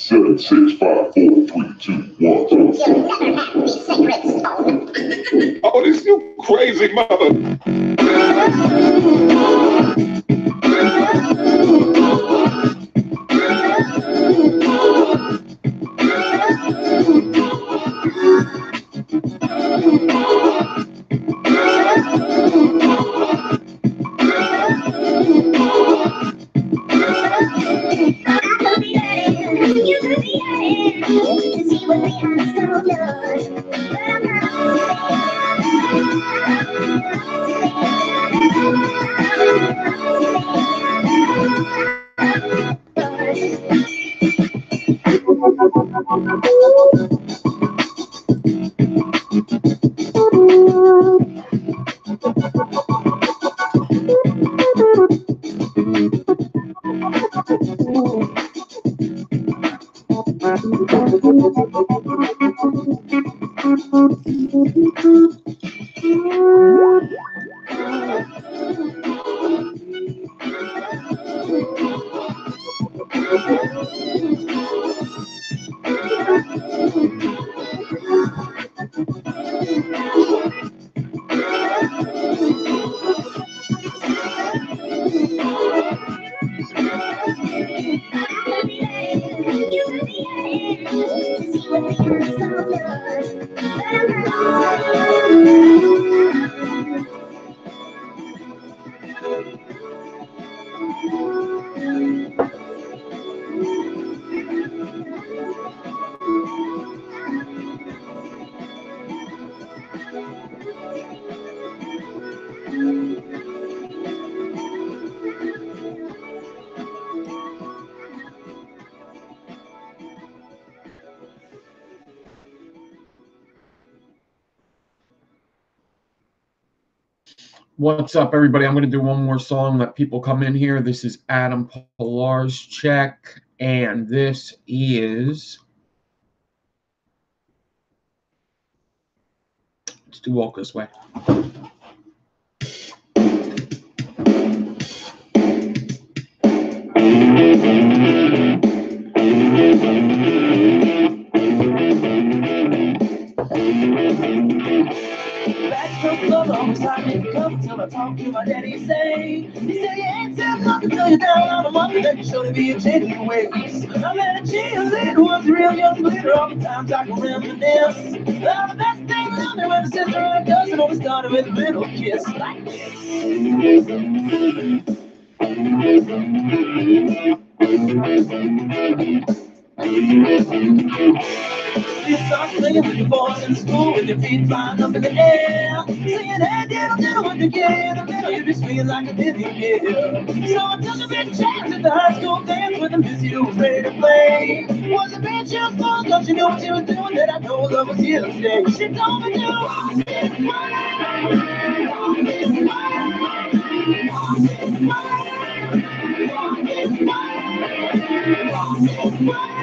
7, 6, 5, 4, 3, 2, 1. You'll never have the sacred stone. Oh, this you crazy mother. What's up, everybody? I'm going to do one more song, let people come in here. This is Adam Pilar's check, and this is... Let's do Walk This Way. Till I talk to my daddy, he said you ain't said nothing till you're down on the money, that you should be a changing ways. I met a cheerleader, was a real young leader, all the times I can reminisce. The best thing about me was a sister and a cousin, always started with a little kiss like this. You start singing with your voice in school, with your feet flying up in the air, singing, hey, diddle, diddle, when you get in the middle, you be swinging like a dizzy kid. So I took a big chance at the high school dance with the music who was ready to play. Wasn't being chill fun, cause she knew what she was doing, that I know love was here to stay. She told me to walk this way, walk this way, walk this way, walk this way, walk this way.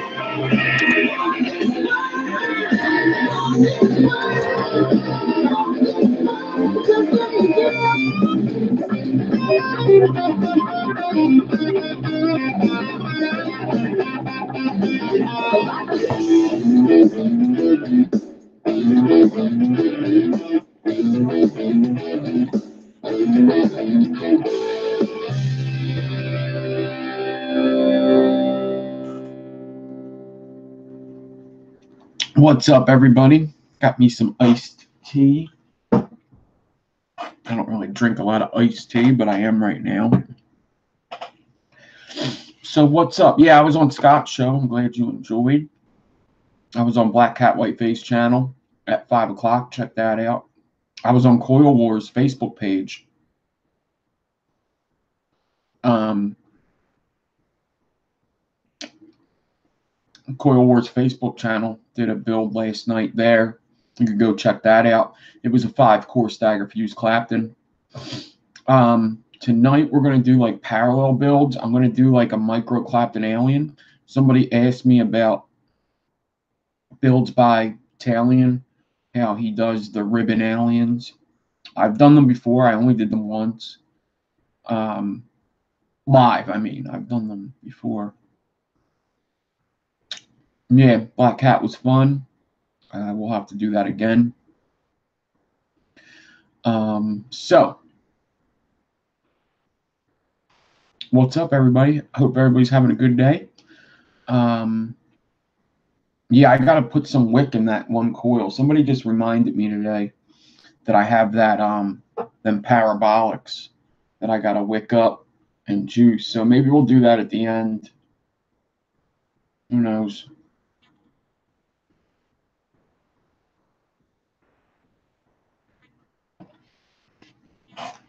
What's up, everybody? Got me some iced tea. I don't really drink a lot of iced tea, but I am right now. So what's up? Yeah, I was on Scott's show. I'm glad you enjoyed. I was on Black Cat White Face channel at 5 o'clock. Check that out. I was on Coil Wars Facebook page. Coil Wars Facebook channel. Did a build last night there. You could go check that out. It was a 5-core stagger fuse Clapton. Tonight we're going to do like parallel builds. I'm going to do like a micro Clapton Alien. Somebody asked me about builds by Talion, how he does the ribbon aliens. I've done them before. I only did them once. Live, I mean. I've done them before. Yeah, Black Hat was fun. We'll have to do that again. So, what's up, everybody? Hope everybody's having a good day. Yeah, I got to put some wick in that one coil. Somebody just reminded me today that I have that them parabolics that I got to wick up and juice. So maybe we'll do that at the end. Who knows?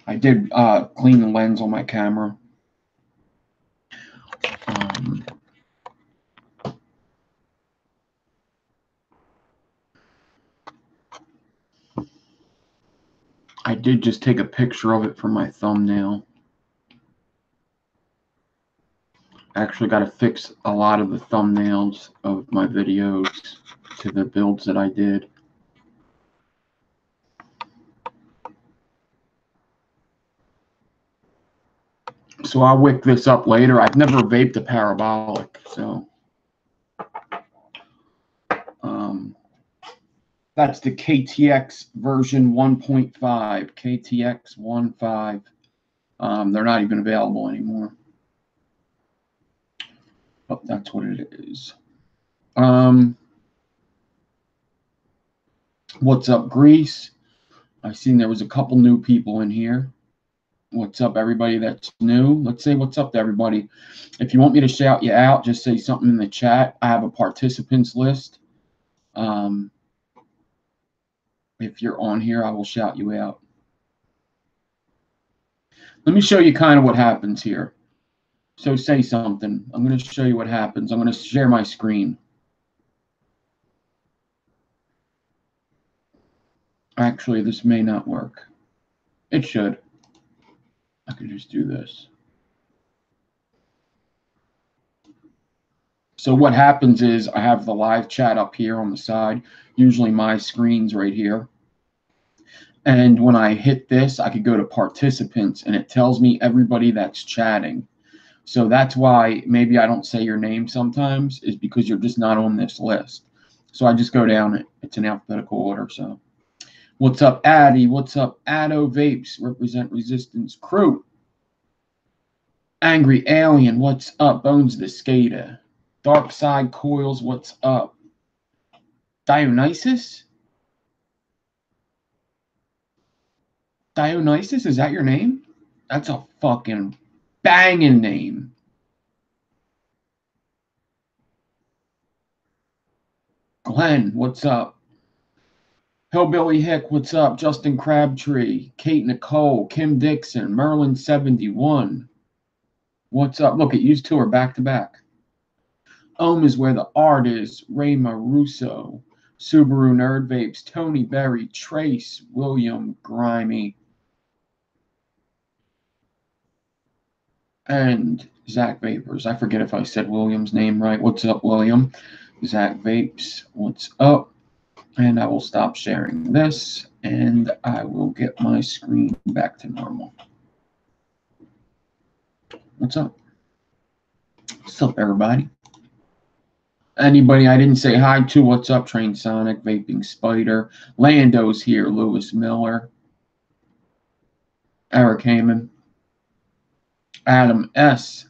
I did clean the lens on my camera. I did just take a picture of it for my thumbnail. I actually got to fix a lot of the thumbnails of my videos to the builds that I did. So I'll wick this up later. I've never vaped a parabolic, so that's the KTX version 1.5, KTX 1.5. They're not even available anymore. Oh, that's what it is. What's up, Greece? I've seen there was a couple new people in here. What's up, everybody that's new? Let's say what's up to everybody. If you want me to shout you out, just say something in the chat. I have a participants list. If you're on here, I will shout you out. Let me show you kind of what happens here. So say something. I'm going to show you what happens. I'm going to share my screen. Actually, this may not work. It should. I could just do this. So what happens is I have the live chat up here on the side. Usually my screen's right here. And when I hit this, I could go to participants, and it tells me everybody that's chatting. So that's why maybe I don't say your name sometimes, is because you're just not on this list. So I just go down it. It's in alphabetical order. So what's up, Addy? What's up, Addo Vapes? Represent Resistance Crew. Angry Alien, what's up? Bones the Skater. Dark Side Coils, what's up? Dionysus? Dionysus, is that your name? That's a fucking banging name. Glenn, what's up? Hillbilly Hick, what's up? Justin Crabtree, Kate Nicole, Kim Dixon, Merlin71. What's up? Look, you two are back to back. Ohm is where the art is. Rayma Russo, Subaru Nerd Vapes, Tony Berry, Trace, William Grimy, and Zach Vapors. I forget if I said William's name right. What's up, William? Zach Vapes, what's up? And I will stop sharing this, and I will get my screen back to normal. What's up? What's up, everybody? Anybody I didn't say hi to, what's up? Train Sonic, Vaping Spider, Lando's here, Lewis Miller, Eric Heyman, Adam S.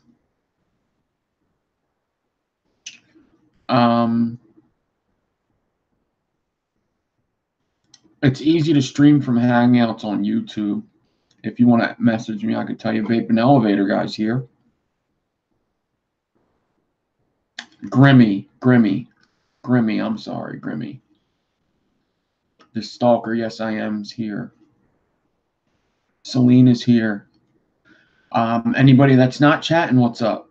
It's easy to stream from Hangouts on YouTube. If you want to message me, I could tell you. Vaping Elevator guys here. Grimmy, I'm sorry, Grimmy. The Stalker, yes, I am, is here. Celine is here. Anybody that's not chatting, what's up?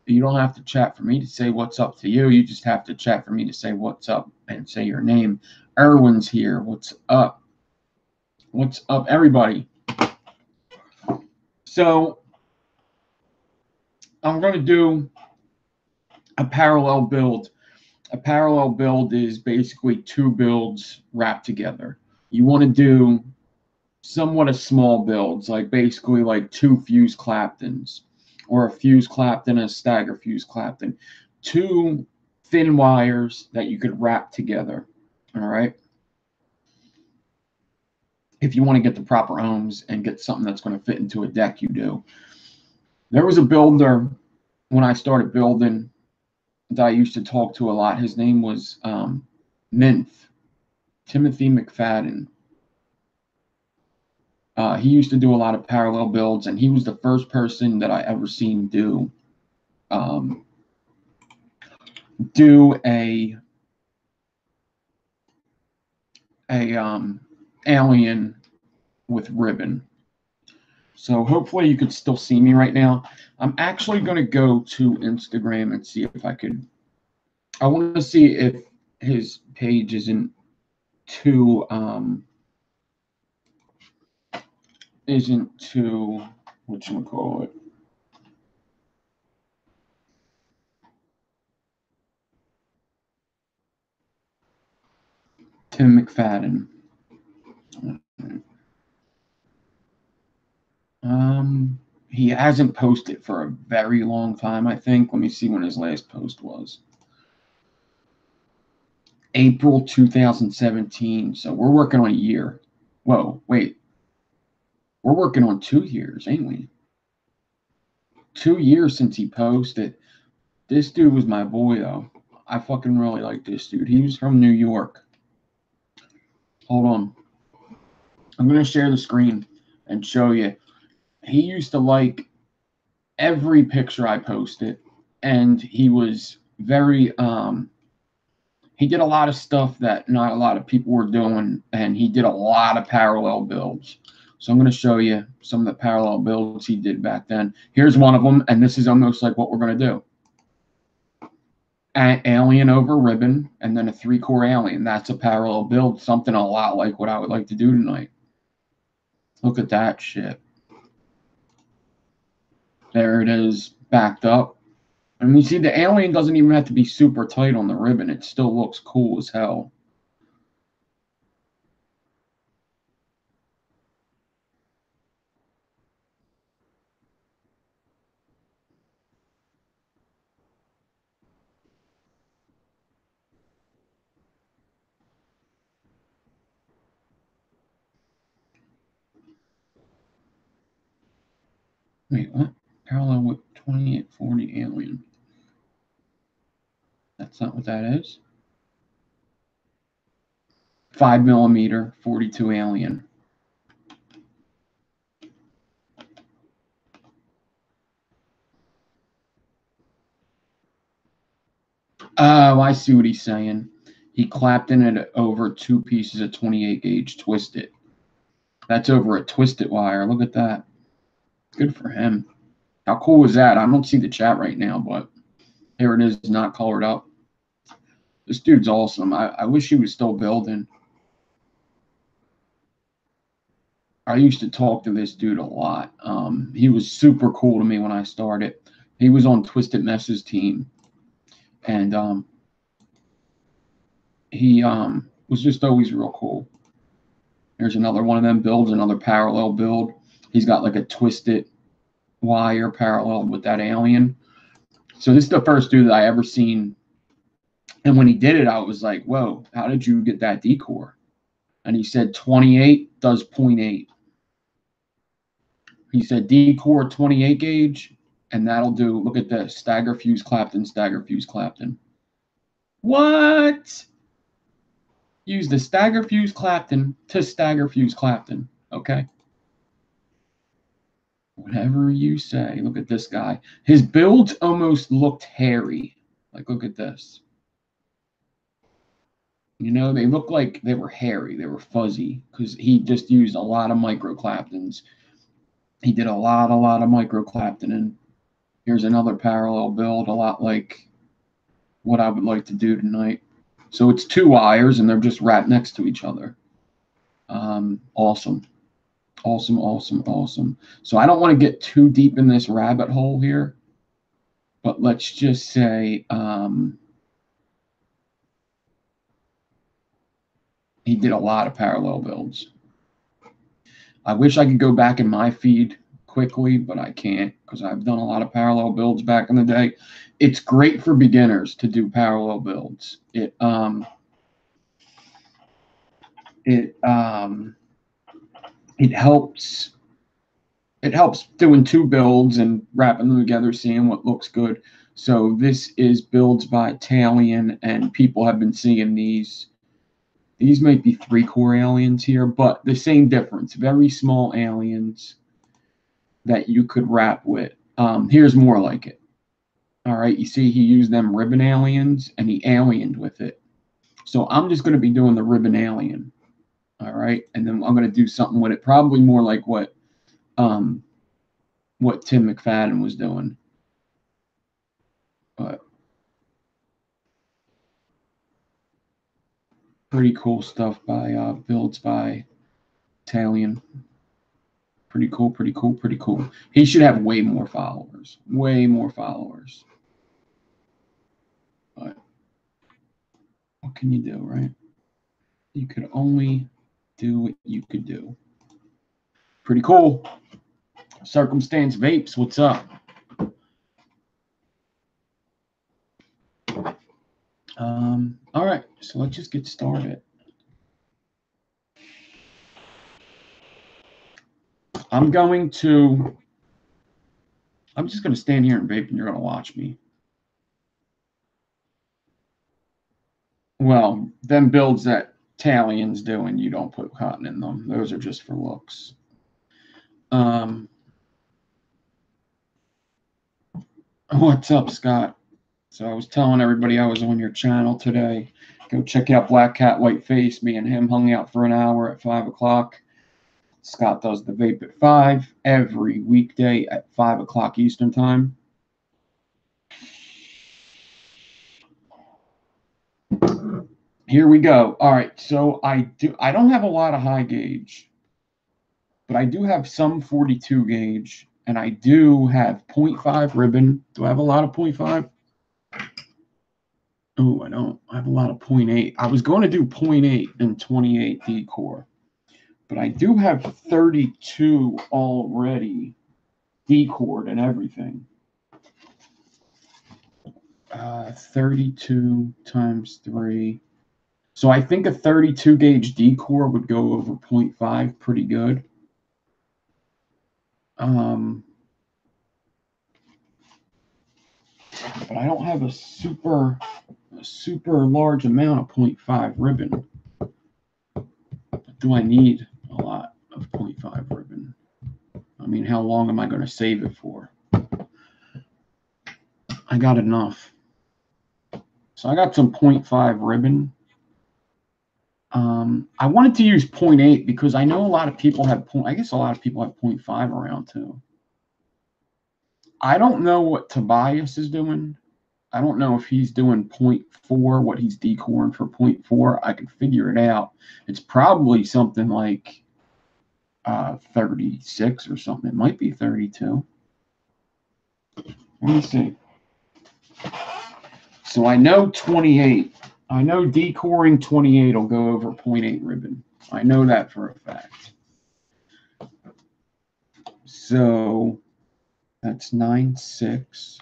You don't have to chat for me to say what's up to you. You just have to chat for me to say what's up and say your name. Erwin's here. What's up? What's up, everybody? So I'm going to do a parallel build. A parallel build is basically two builds wrapped together. You want to do somewhat of small builds, like basically like two fuse Claptons, or a fuse Clapton and a stagger fuse Clapton. Two thin wires that you could wrap together. All right. If you want to get the proper ohms and get something that's going to fit into a deck, you do. There was a builder when I started building that I used to talk to a lot. His name was Nymph, Timothy McFadden. He used to do a lot of parallel builds, and he was the first person that I ever seen do a alien with ribbon. So hopefully you could still see me right now. I'm actually going to go to Instagram and see if I could. I want to see if his page isn't too whatchamacallit. Tim McFadden. He hasn't posted for a very long time, I think. Let me see when his last post was. April 2017. So we're working on a year. Whoa, wait. We're working on 2 years, ain't we? 2 years since he posted. This dude was my boy, though. I fucking really like this dude. He was from New York. Hold on. I'm going to share the screen and show you. He used to like every picture I posted, and he was very he did a lot of stuff that not a lot of people were doing, and he did a lot of parallel builds. So I'm going to show you some of the parallel builds he did back then. Here's one of them, and this is almost like what we're going to do. An alien over ribbon, and then a 3-core alien. That's a parallel build, something a lot like what I would like to do tonight. Look at that shit. There it is, backed up. And you see the alien doesn't even have to be super tight on the ribbon. It still looks cool as hell. Wait, what? Parallel with 2840 alien. That's not what that is. 5mm 42 alien. Oh, I see what he's saying. He clapped in it over 2 pieces of 28 gauge twisted. That's over a twisted wire. Look at that. Good for him. How cool is that? I don't see the chat right now, but here it is, not colored up. This dude's awesome. I wish he was still building. I used to talk to this dude a lot. He was super cool to me when I started. He was on Twisted Mess's team. And he was just always real cool. Here's another one of them builds, another parallel build. He's got like a twisted wire parallel with that alien. So this is the first dude that I ever seen. And when he did it, I was like, whoa, how did you get that decore? And he said 28 does 0.8. He said decore 28 gauge, and that'll do, look at this, stagger fuse Clapton, stagger fuse Clapton. What? Use the stagger fuse Clapton to stagger fuse Clapton, okay? Whatever you say. Look at this guy. His builds almost looked hairy. Like, look at this. You know, they look like they were hairy. They were fuzzy because he just used a lot of micro Claptons. He did a lot of micro Clapton. And here's another parallel build, a lot like what I would like to do tonight. So it's 2 wires, and they're just wrapped next to each other. Awesome. Awesome, awesome, awesome. So I don't want to get too deep in this rabbit hole here, but let's just say he did a lot of parallel builds. I wish I could go back in my feed quickly, but I can't because I've done a lot of parallel builds back in the day. It's great for beginners to do parallel builds. It helps doing two builds and wrapping them together, seeing what looks good. So this is builds by Talion, and people have been seeing these. These might be 3-core aliens here, but the same difference. Very small aliens that you could wrap with. Here's more like it. All right, you see he used them ribbon aliens, and he aliened with it. So I'm just going to be doing the ribbon alien. All right, and then I'm going to do something with it, probably more like what Tim McFadden was doing. But pretty cool stuff by builds by Talion. Pretty cool, pretty cool, pretty cool. He should have way more followers. Way more followers. But what can you do, right? You could only do what you could do. Pretty cool. Circumstance Vapes, what's up? All right, so let's just get started. I'm just going to stand here and vape, and you're going to watch me. Well, them builds that Talion's doing, you don't put cotton in them. Those are just for looks. What's up, Scott? So I was telling everybody I was on your channel today. Go check out Black Cat White Face. Me and him hung out for an hour at 5 o'clock. Scott does the vape at 5 every weekday at 5 o'clock Eastern time. Here we go. All right, so I don't have a lot of high gauge, but I do have some 42 gauge, and I do have 0.5 ribbon. Do I have a lot of 0.5? Oh, I don't. I have a lot of 0.8. I was going to do 0.8 and 28 D-core, but I do have 32 already D-cored and everything. 32 times 3. So I think a 32 gauge D-core would go over 0.5 pretty good. But I don't have a super large amount of 0.5 ribbon. Do I need a lot of 0.5 ribbon? I mean, how long am I going to save it for? I got enough. So I got some 0.5 ribbon. I wanted to use 0.8 because I know a lot of people have I guess a lot of people have 0.5 around too. I don't know what Tobias is doing. I don't know if he's doing 0.4, what he's decoring for 0.4. I could figure it out. It's probably something like 36 or something. It might be 32. Let me see. So I know 28. I know decoring 28 will go over 0.8 ribbon. I know that for a fact. So that's 9.6.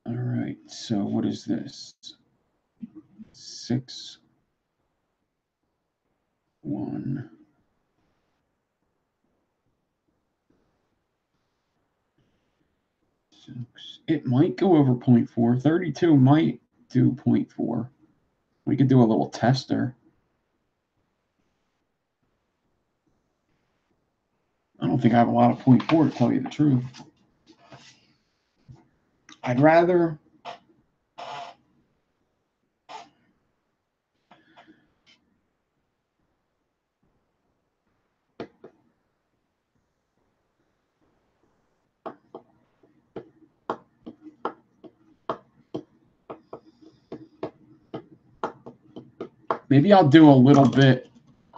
All right. So what is this? 6, 1. It might go over 0.4. 32 might do 0.4. We could do a little tester. I don't think I have a lot of 0.4 to tell you the truth. I'd rather maybe I'll do a little bit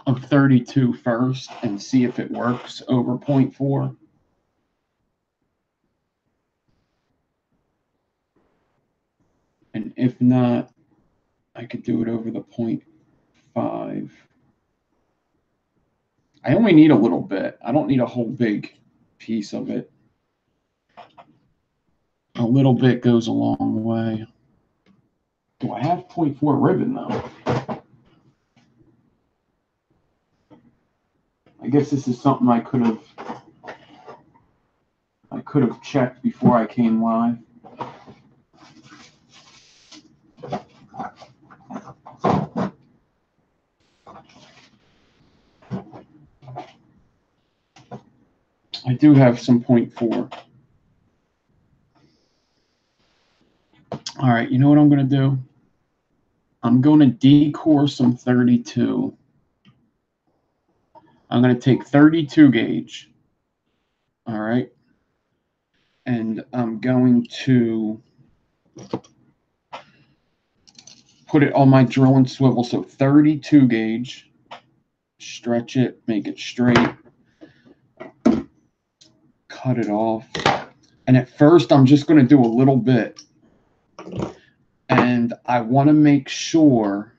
of 32 first and see if it works over 0.4. And if not, I could do it over the 0.5. I only need a little bit. I don't need a whole big piece of it. A little bit goes a long way. Do I have 0.4 ribbon though? I guess this is something I could have checked before I came live. I do have some 0.4. All right, you know what I'm going to do? I'm going to decore some 32. I'm going to take 32 gauge. All right. And I'm going to put it on my drill and swivel. So 32 gauge. Stretch it, make it straight. Cut it off. And at first, I'm just going to do a little bit. And I want to make sure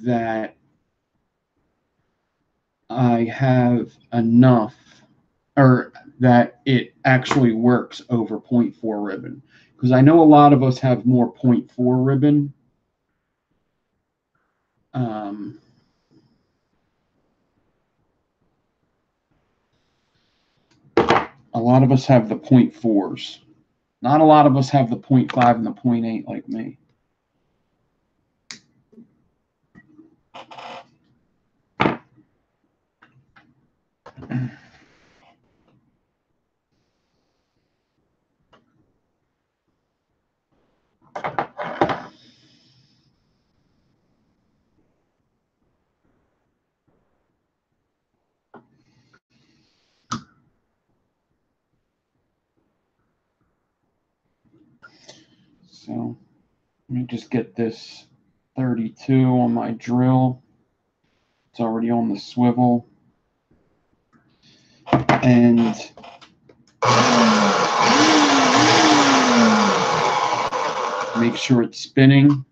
that I have enough, or that it actually works over 0.4 ribbon. Because I know a lot of us have more 0.4 ribbon. A lot of us have the 0.4s. Not a lot of us have the 0.5 and the 0.8 like me. So let me just get this 32 on my drill. It's already on the swivel. And make sure it's spinning.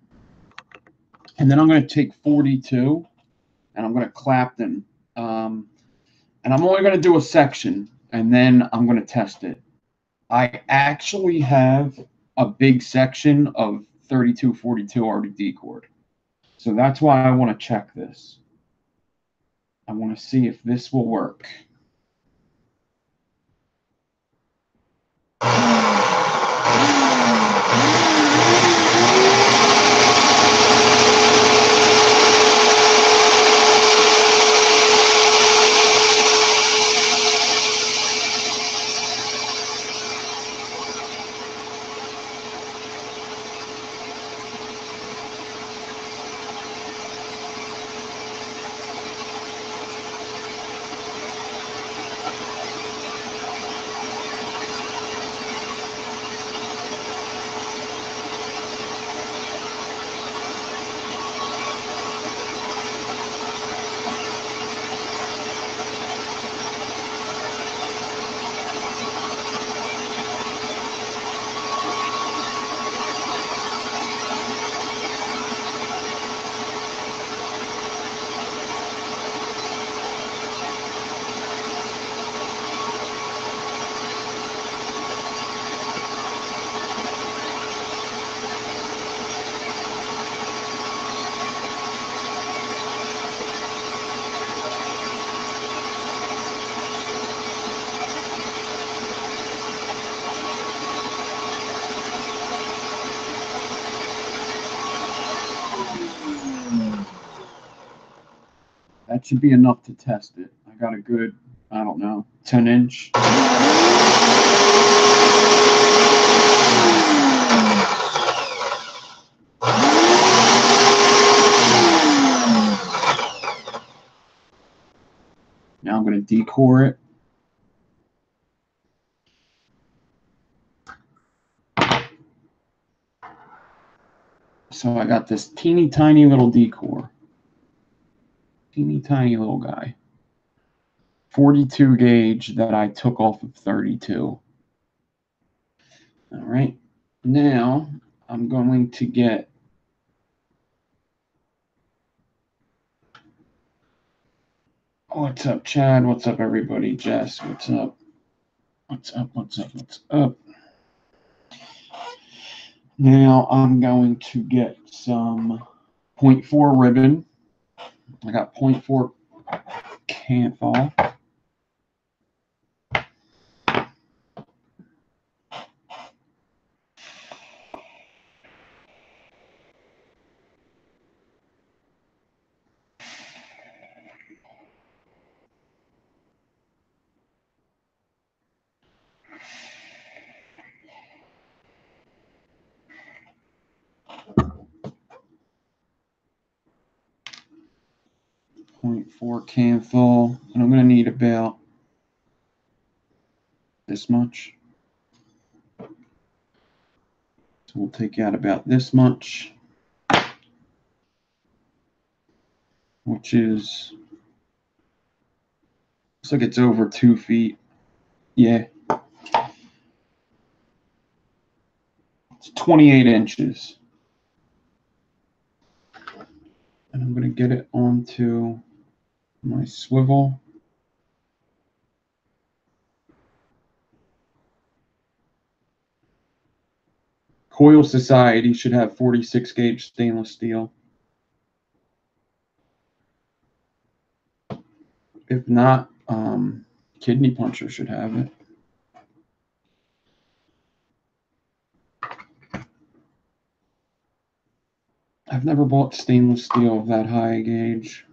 And then I'm going to take 42 and I'm going to clap them. And I'm only going to do a section and then I'm going to test it. I actually have a big section of 3242 already decored. So that's why I want to check this. I want to see if this will work. That should be enough to test it. I got a good, I don't know, 10-inch. Now I'm going to decore it. So I got this teeny tiny little decore. Teeny tiny little guy. 42 gauge that I took off of 32. All right. Now I'm going to get What's up, Chad? What's up, everybody? Jess, what's up? What's up? What's up? What's up? Now I'm going to get some 0.4 ribbon. I got 0.4 canthol. .4 canthol, and I'm going to need about this much. So we'll take out about this much, which is, looks like it's over 2 feet. Yeah. It's 28 inches. And I'm going to get it onto my swivel. Coil Society should have 46 gauge stainless steel. If not, Kidney Puncher should have it. I've never bought stainless steel of that high gauge.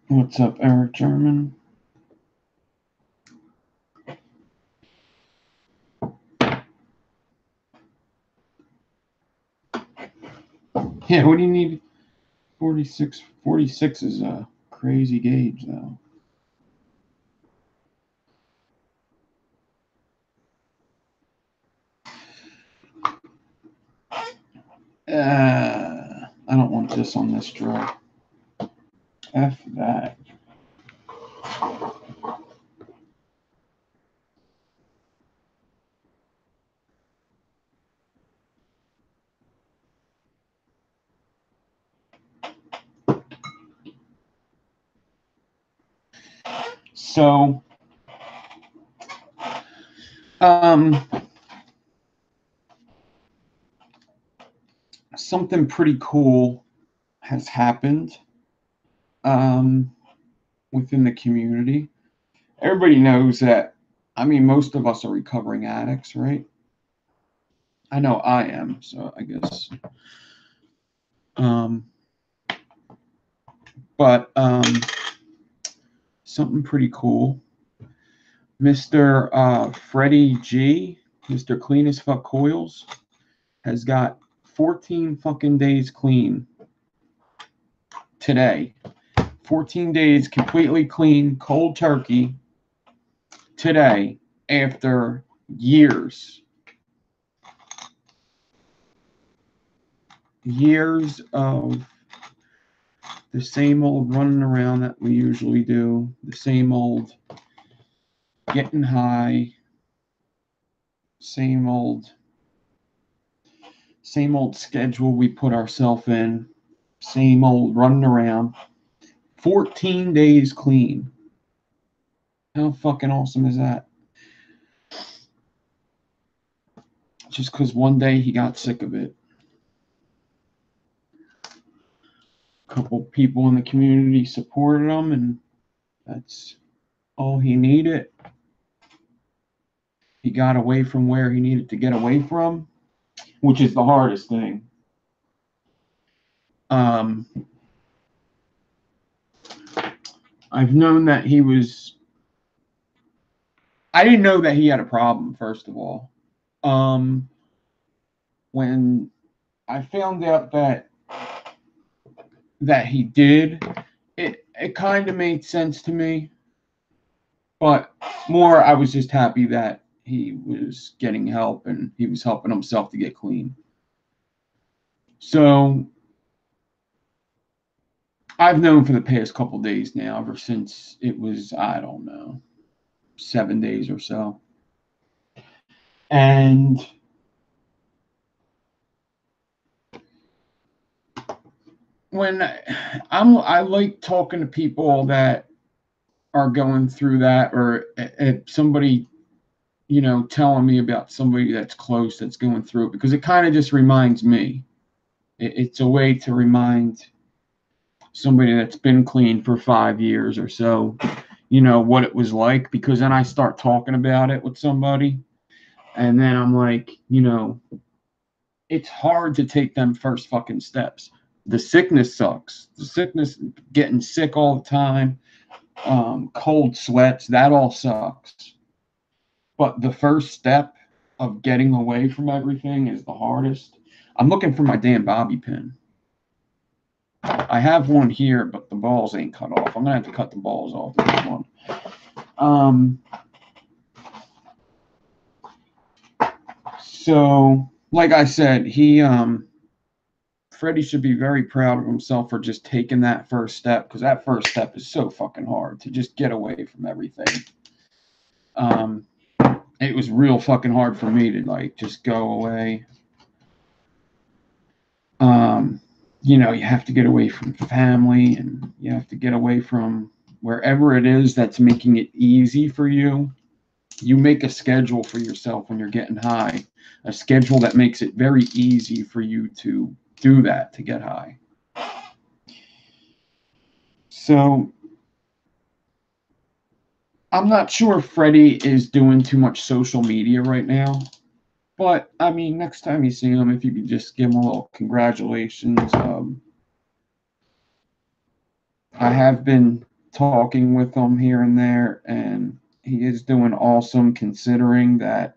What's up, Eric German? Yeah, what do you need? 46. 46 is a crazy gauge, though. I don't want this on this drill. F that. So, something pretty cool has happened within the community. Everybody knows that, I mean, most of us are recovering addicts, right? I know I am, so I guess. But something pretty cool. Mr. Freddie G, Mr. Clean as Fuck Coils, has got 14 fucking days clean today. 14 days completely clean, cold turkey today after years. Years of the same old running around that we usually do, the same old getting high, same old schedule we put ourselves in, same old running around. 14 days clean. How fucking awesome is that? Just because one day he got sick of it. A couple people in the community supported him, and that's all he needed. He got away from where he needed to get away from, which is the hardest thing. I've known that he was... I didn't know that he had a problem, first of all. when I found out that he did, it kind of made sense to me. But more, I was just happy that he was getting help and he was helping himself to get clean. So I've known for the past couple days now, ever since it was, I don't know, 7 days or so. And when I like talking to people that are going through that, or if somebody, telling me about somebody that's close that's going through it, because it kind of just reminds me. It's a way to remind somebody that's been clean for 5 years or so, what it was like, because then I start talking about it with somebody, and then I'm like, it's hard to take them first fucking steps. The sickness sucks. The sickness, getting sick all the time, cold sweats, that all sucks. But the first step of getting away from everything is the hardest. I'm looking for my damn bobby pin. I have one here, but the balls ain't cut off. I'm gonna have to cut the balls off this one. So, like I said, Freddie should be very proud of himself for just taking that first step, because that first step is so fucking hard to just get away from everything. It was real fucking hard for me to just go away. You have to get away from family, and you have to get away from wherever it is that's making it easy for you. You make a schedule for yourself when you're getting high, a schedule that makes it very easy for you to do that, to get high. So I'm not sure if Freddie is doing too much social media right now. But, I mean, next time you see him, if you could just give him a little congratulations. I have been talking with him here and there, and he is doing awesome, considering that,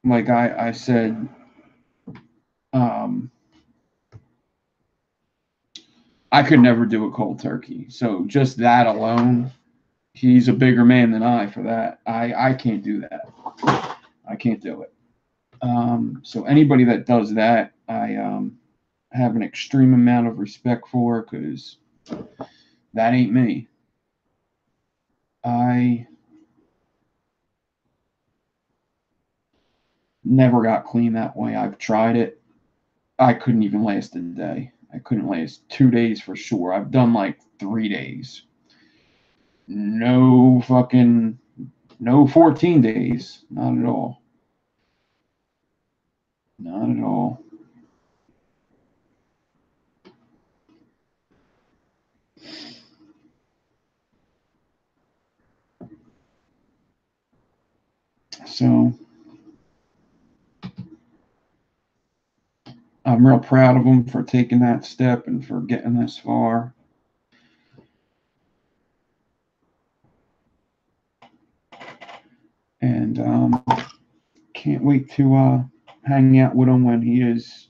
like I said, I could never do a cold turkey. So just that alone, he's a bigger man than I for that. I can't do that. I can't do it. So anybody that does that, I have an extreme amount of respect for, because that ain't me. I never got clean that way. I've tried it. I couldn't even last a day. I couldn't last 2 days for sure. I've done like 3 days. No 14 days. Not at all. Not at all. So I'm real proud of him for taking that step and for getting this far. And can't wait to hang out with him when he is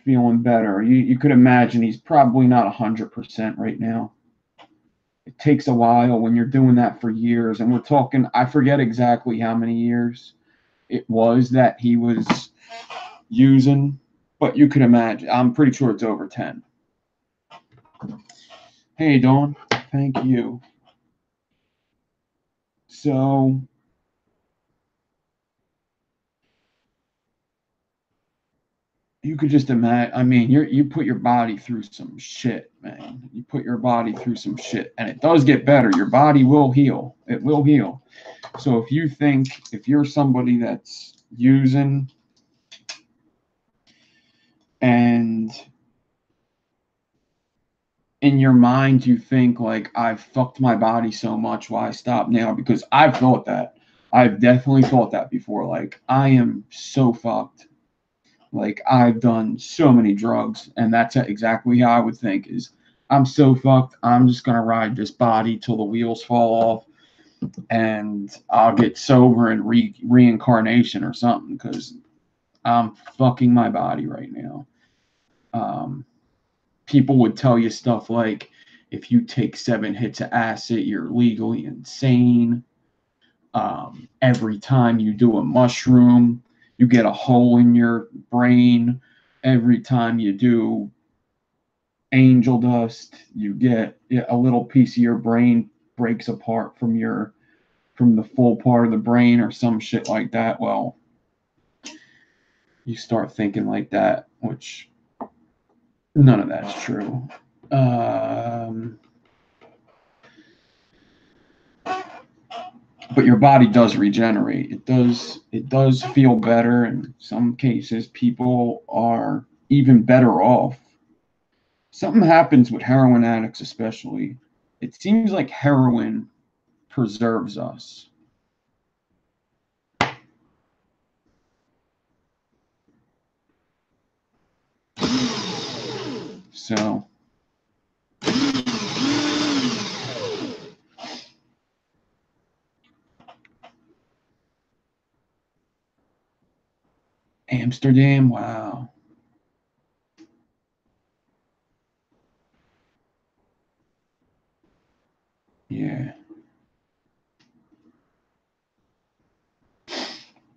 feeling better. You could imagine he's probably not 100% right now. It takes a while when you're doing that for years. And we're talking, I forget exactly how many years it was that he was using, but you could imagine. I'm pretty sure it's over 10. Hey, Dawn. Thank you. So you could just imagine. I mean, you put your body through some shit, man. You put your body through some shit, and it does get better. Your body will heal. It will heal. So if you're somebody that's using, and in your mind you think like, I've fucked my body so much, why stop now? Because I've thought that. I've definitely thought that before. Like, I am so fucked. Like, I've done so many drugs, and that's exactly how I would think, is I'm so fucked, I'm just going to ride this body till the wheels fall off. and I'll get sober in reincarnation or something, because I'm fucking my body right now. People would tell you stuff like, if you take 7 hits of acid, you're legally insane. Every time you do a mushroom, you get a hole in your brain. Every time you do angel dust, you get a little piece of your brain breaks apart from the full part of the brain or some shit like that. Well, you start thinking like that, which none of that's true. But your body does regenerate. It does feel better. In some cases, people are even better off. Something happens with heroin addicts, especially. It seems like heroin preserves us. So Amsterdam, wow. Yeah.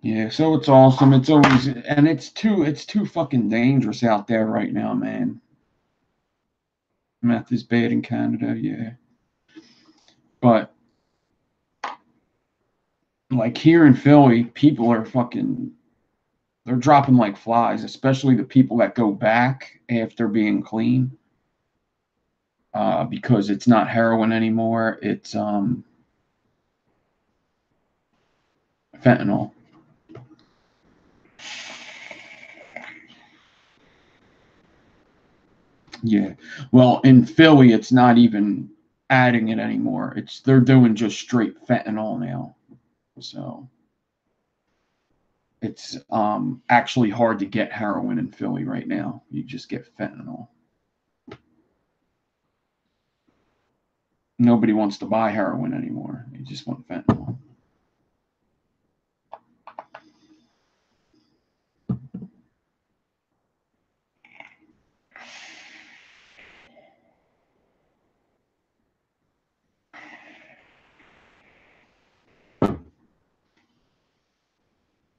Yeah, so it's awesome. It's always, and it's too fucking dangerous out there right now, man. Meth is bad in Canada, yeah. But like here in Philly, people are they're dropping like flies, especially the people that go back after being clean. Because it's not heroin anymore, it's fentanyl. Yeah. Well, in Philly, it's not even adding it anymore. They're doing just straight fentanyl now. So it's actually hard to get heroin in Philly right now. You just get fentanyl. Nobody wants to buy heroin anymore. They just want fentanyl.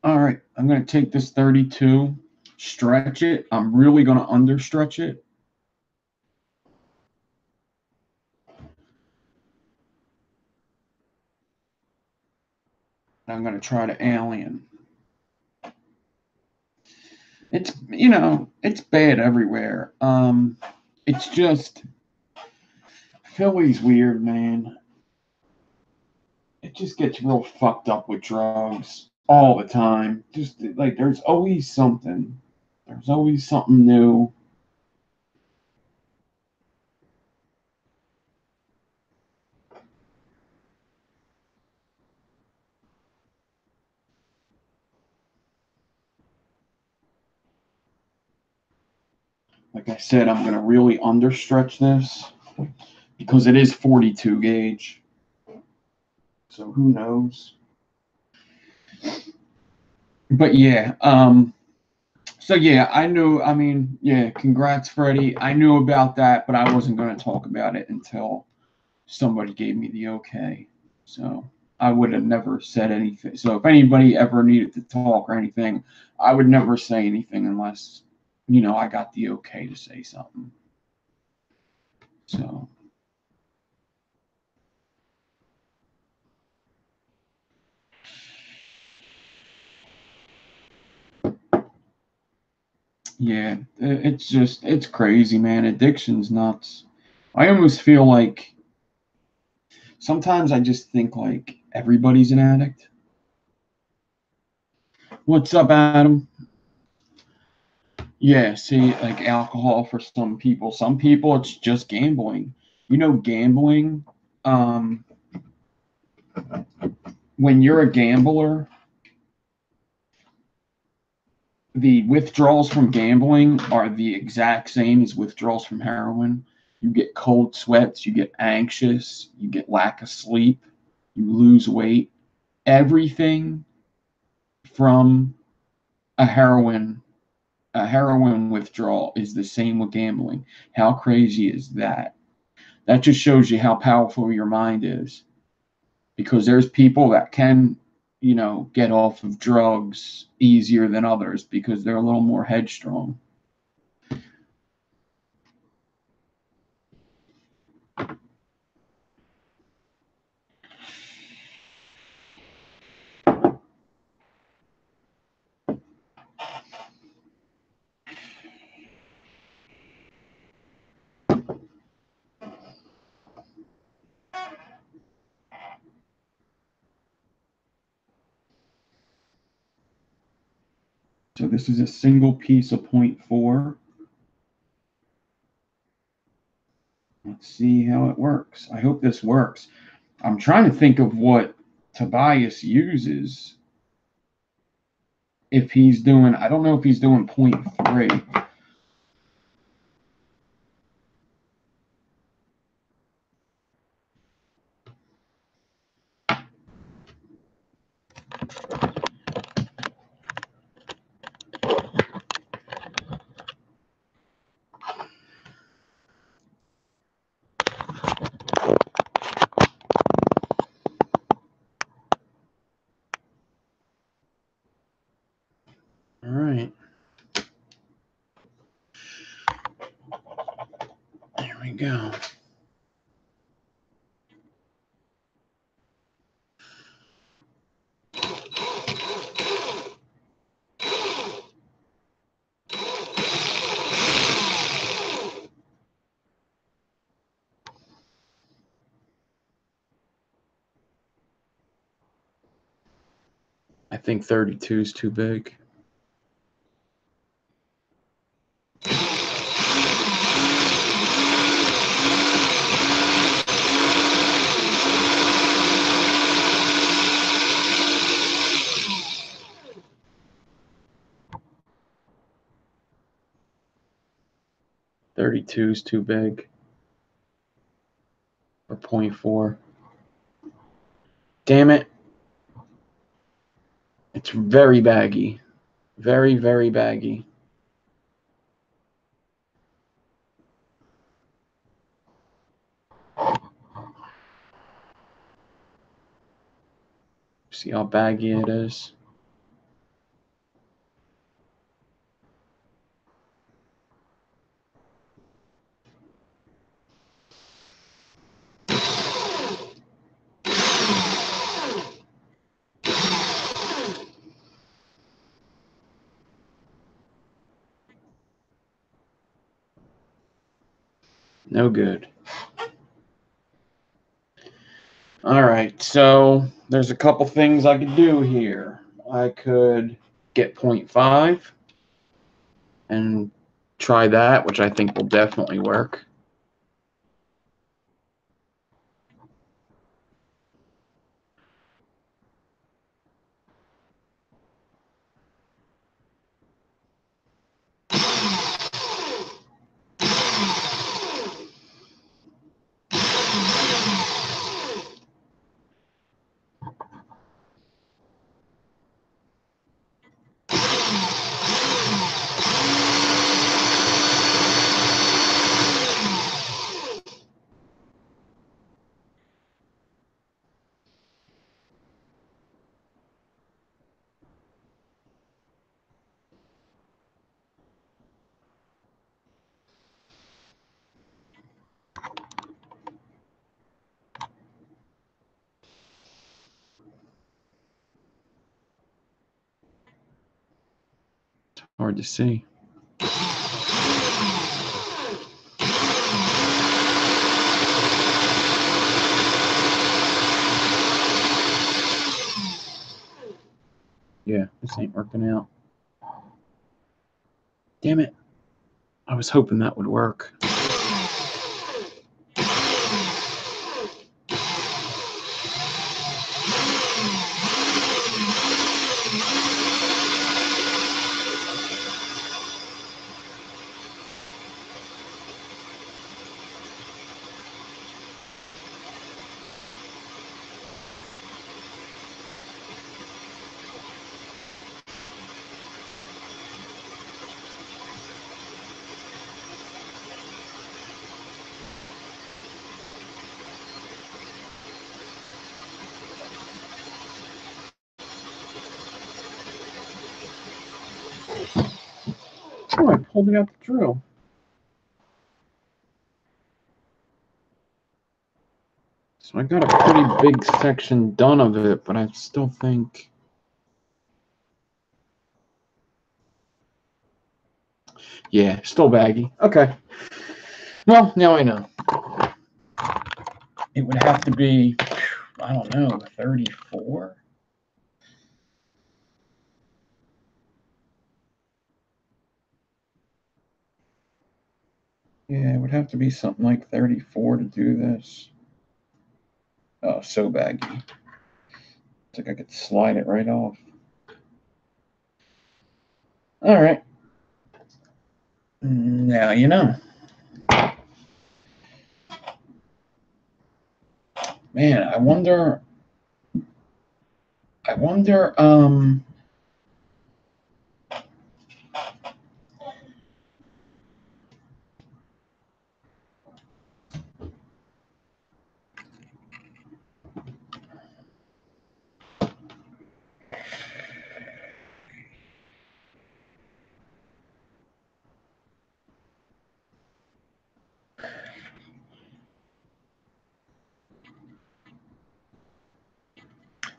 All right, I'm going to take this 32, stretch it. I'm really going to understretch it. I'm going to try to alien. It's, it's bad everywhere. It's just, Philly's weird, man. It just gets real fucked up with drugs all the time. Just like there's always something. There's always something new. Like I said, I'm going to really understretch this because it is 42 gauge. So who knows? But yeah, so yeah, congrats, Freddie. I knew about that, but I wasn't going to talk about it until somebody gave me the okay. So I would have never said anything. So if anybody ever needed to talk or anything, I would never say anything unless, I got the okay to say something. So. Yeah, it's crazy, man. Addiction's nuts. I almost feel like sometimes I just think like everybody's an addict. What's up, Adam? Yeah, see, like alcohol for some people. Some people, it's just gambling. Gambling, when you're a gambler, the withdrawals from gambling are the exact same as withdrawals from heroin. You get cold sweats, you get anxious, you get lack of sleep, you lose weight. Everything from a heroin withdrawal is the same with gambling. How crazy is that? That just shows you how powerful your mind is. Because there's people that can, get off of drugs easier than others because they're a little more headstrong. So this is a single piece of 0.4. Let's see how it works. I hope this works. I'm trying to think of what Tobias uses. If he's doing, I don't know if he's doing 0.3. All right. There we go. I think 32 is too big. .32 is too big. Or 0.4. Damn it. It's very baggy. Very, very baggy. See how baggy it is? No good. All right, so there's a couple things I could do here. I could get 0.5 and try that, which I think will definitely work. Hard to see. Yeah, this ain't working out. Damn it. I was hoping that would work. pulled it out the drill. So I got a pretty big section done of it, but I still think... Yeah, still baggy. Okay. Well, now I know. It would have to be, I don't know, 34? Yeah, it would have to be something like 34 to do this. Oh, so baggy. It's like I could slide it right off. All right. Now you know. Man, I wonder,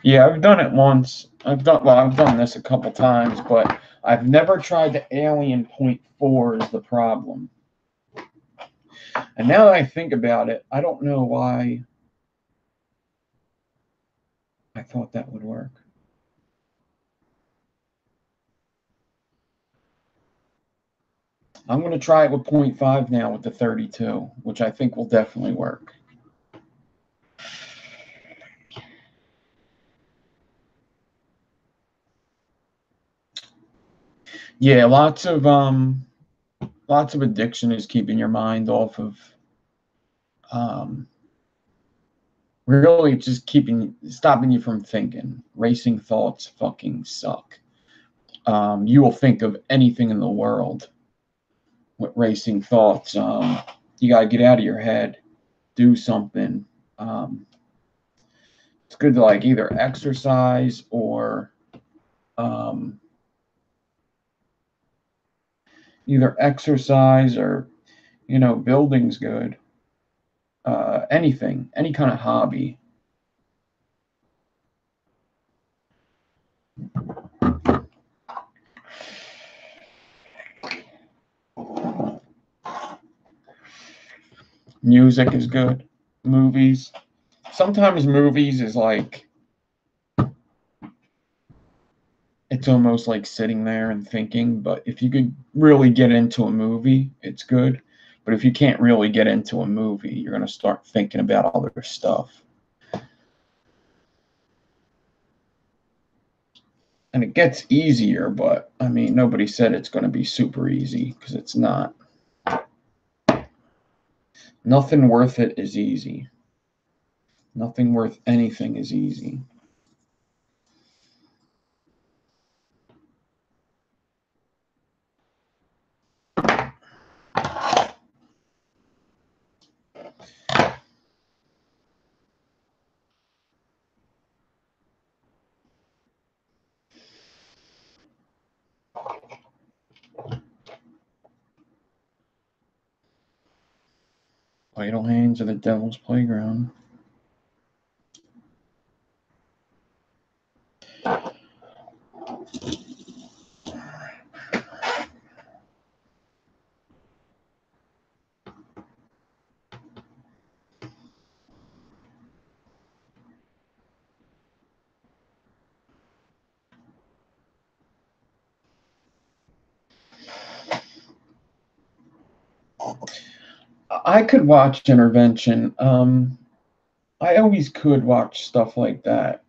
yeah, I've done it once. I've done this a couple times, but I've never tried the Alien 0.4 is the problem. And now that I think about it, I don't know why I thought that would work. I'm going to try it with 0.5 now with the 32, which I think will definitely work. Yeah, lots of addiction is keeping your mind off of really just stopping you from thinking. Racing thoughts fucking suck. You will think of anything in the world with racing thoughts. You got to get out of your head, do something. It's good to like either exercise or building's good. Anything, any kind of hobby. Music is good. Movies. Sometimes movies is like, it's almost like sitting there and thinking, but if you could really get into a movie, it's good. But if you can't really get into a movie, you're going to start thinking about other stuff. And it gets easier, but I mean, nobody said it's going to be super easy because it's not. Nothing worth it is easy. Nothing worth anything is easy. Idle hands are the devil's playground. I could watch intervention. I always could watch stuff like that.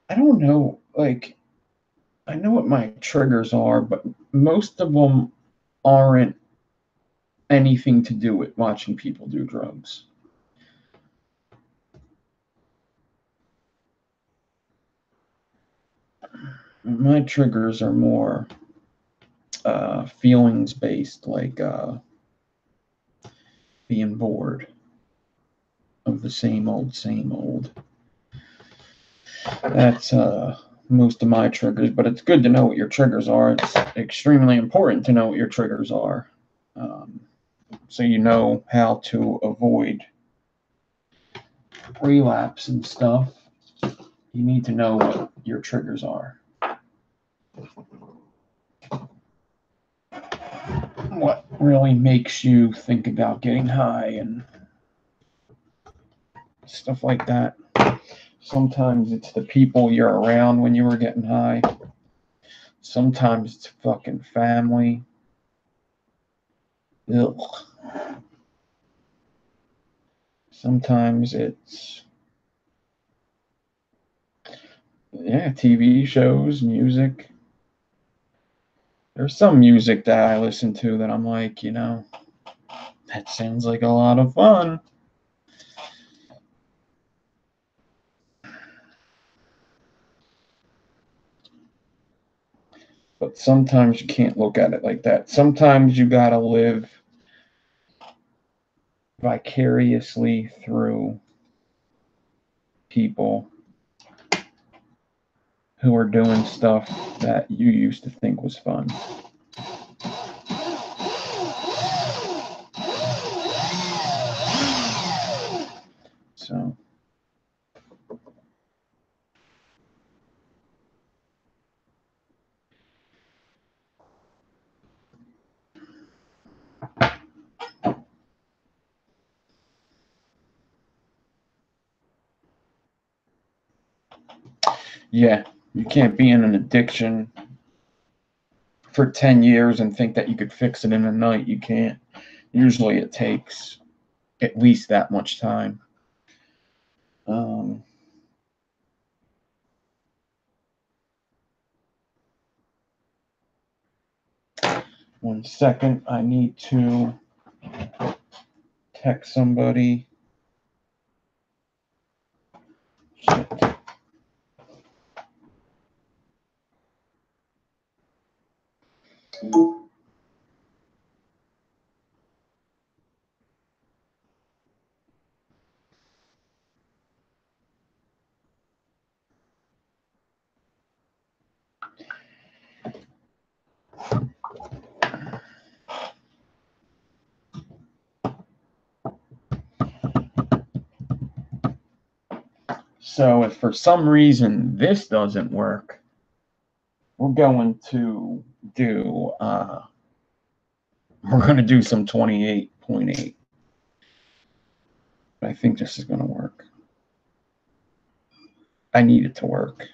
I don't know, like, I know what my triggers are, but most of them aren't anything to do with watching people do drugs. My triggers are more feelings based, like being bored of the same old. That's most of my triggers, but it's good to know what your triggers are. It's extremely important to know what your triggers are, so you know how to avoid relapse and stuff. You need to know what your triggers are. What really makes you think about getting high and stuff like that. Sometimes it's the people you're around when you were getting high. Sometimes it's fucking family. Ugh. Sometimes it's, yeah, TV shows, music. There's some music that I listen to that I'm like, you know, that sounds like a lot of fun. But sometimes you can't look at it like that. Sometimes you gotta live vicariously through people who are doing stuff that you used to think was fun. So, yeah, you can't be in an addiction for 10 years and think that you could fix it in a night. You can't. Usually it takes at least that much time. One second, I need to text somebody. Shit. So if for some reason this doesn't work, we're going to do some 28.8. I think this is going to work. I need it to work.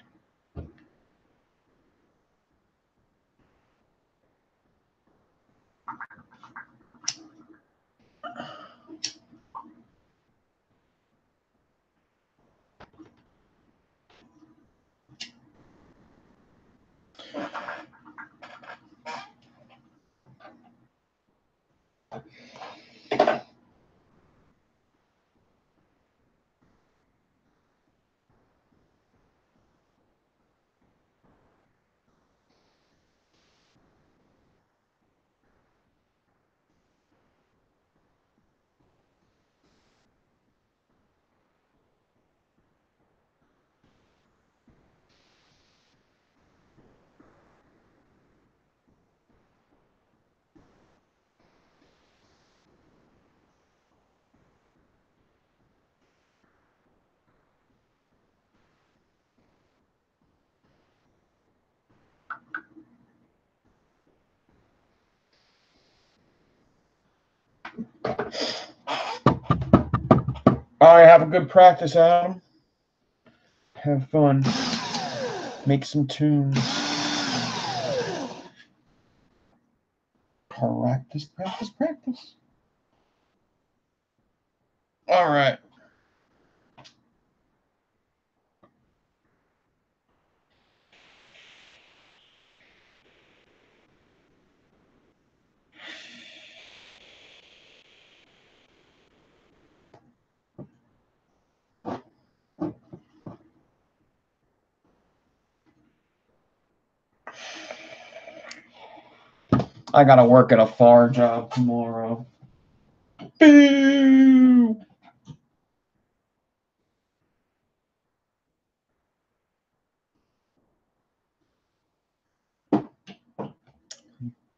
All right, have a good practice, Adam. Have fun. Make some tunes. Practice, practice, practice. All right. I gotta work at a FAR job tomorrow. Boo!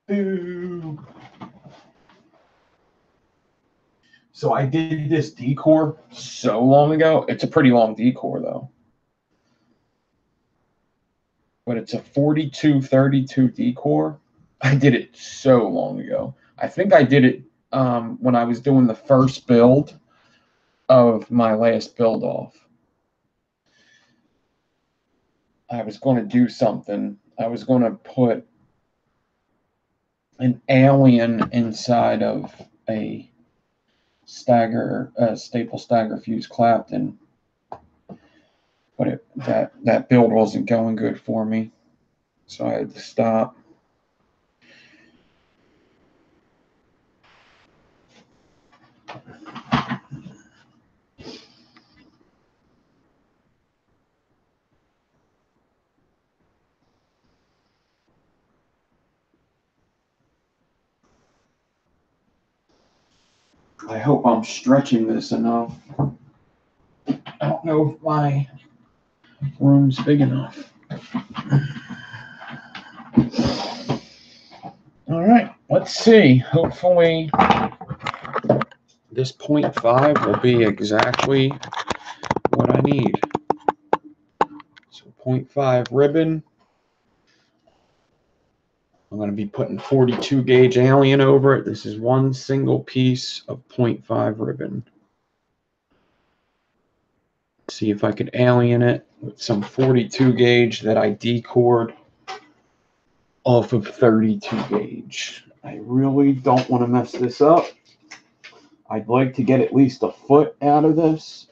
Boo. So I did this decor so long ago. It's a pretty long decor though. But it's a 4232 decor. I did it so long ago. I think I did it when I was doing the first build of my last build off. I was going to do something. I was going to put an alien inside of a staple stagger fuse Clapton, but that build wasn't going good for me, so I had to stop. I hope I'm stretching this enough. I don't know if my room's big enough. All right, let's see. Hopefully this 0.5 will be exactly what I need. So 0.5 ribbon. I'm going to be putting 42 gauge alien over it. This is one single piece of 0.5 ribbon. See if I could alien it with some 42 gauge that I decored off of 32 gauge. I really don't want to mess this up. I'd like to get at least a foot out of this.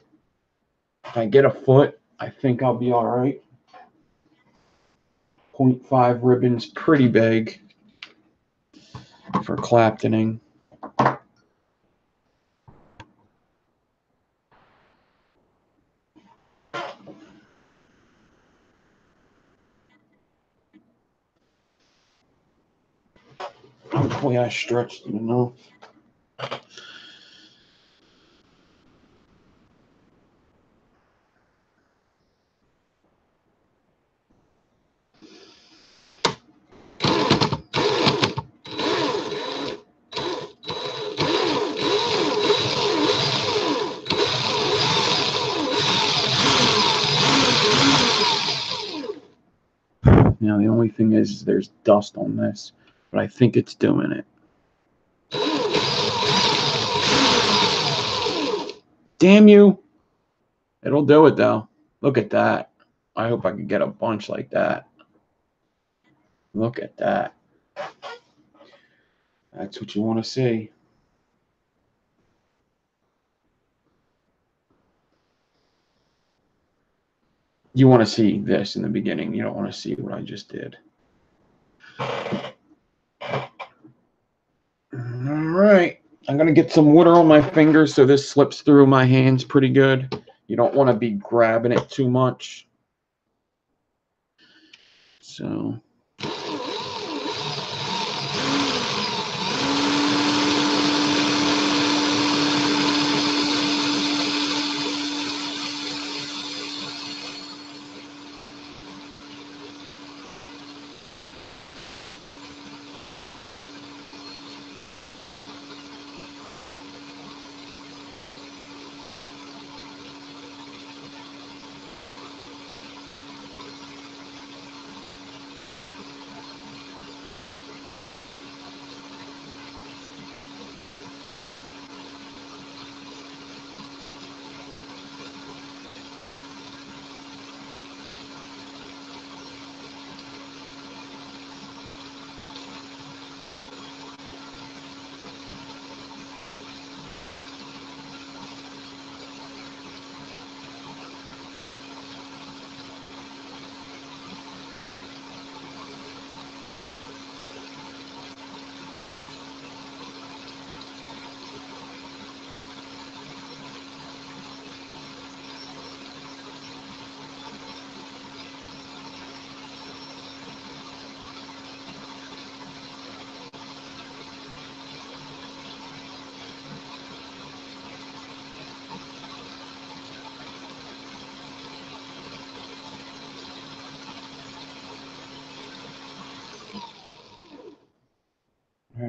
If I get a foot, I think I'll be all right. 0.5 ribbon's pretty big for Claptoning. Hopefully I stretched it enough. Now the only thing is there's dust on this, but I think it's doing it. Damn you. It'll do it though. Look at that. I hope I can get a bunch like that. Look at that. That's what you want to see. You want to see this in the beginning. You don't want to see what I just did. All right. I'm going to get some water on my fingers so this slips through my hands pretty good. You don't want to be grabbing it too much. So...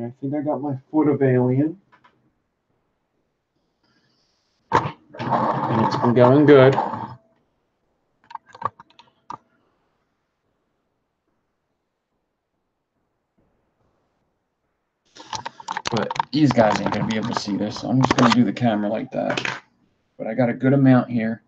I think I got my foot of alien. And it's been going good. But these guys ain't going to be able to see this, so I'm just going to do the camera like that. But I got a good amount here.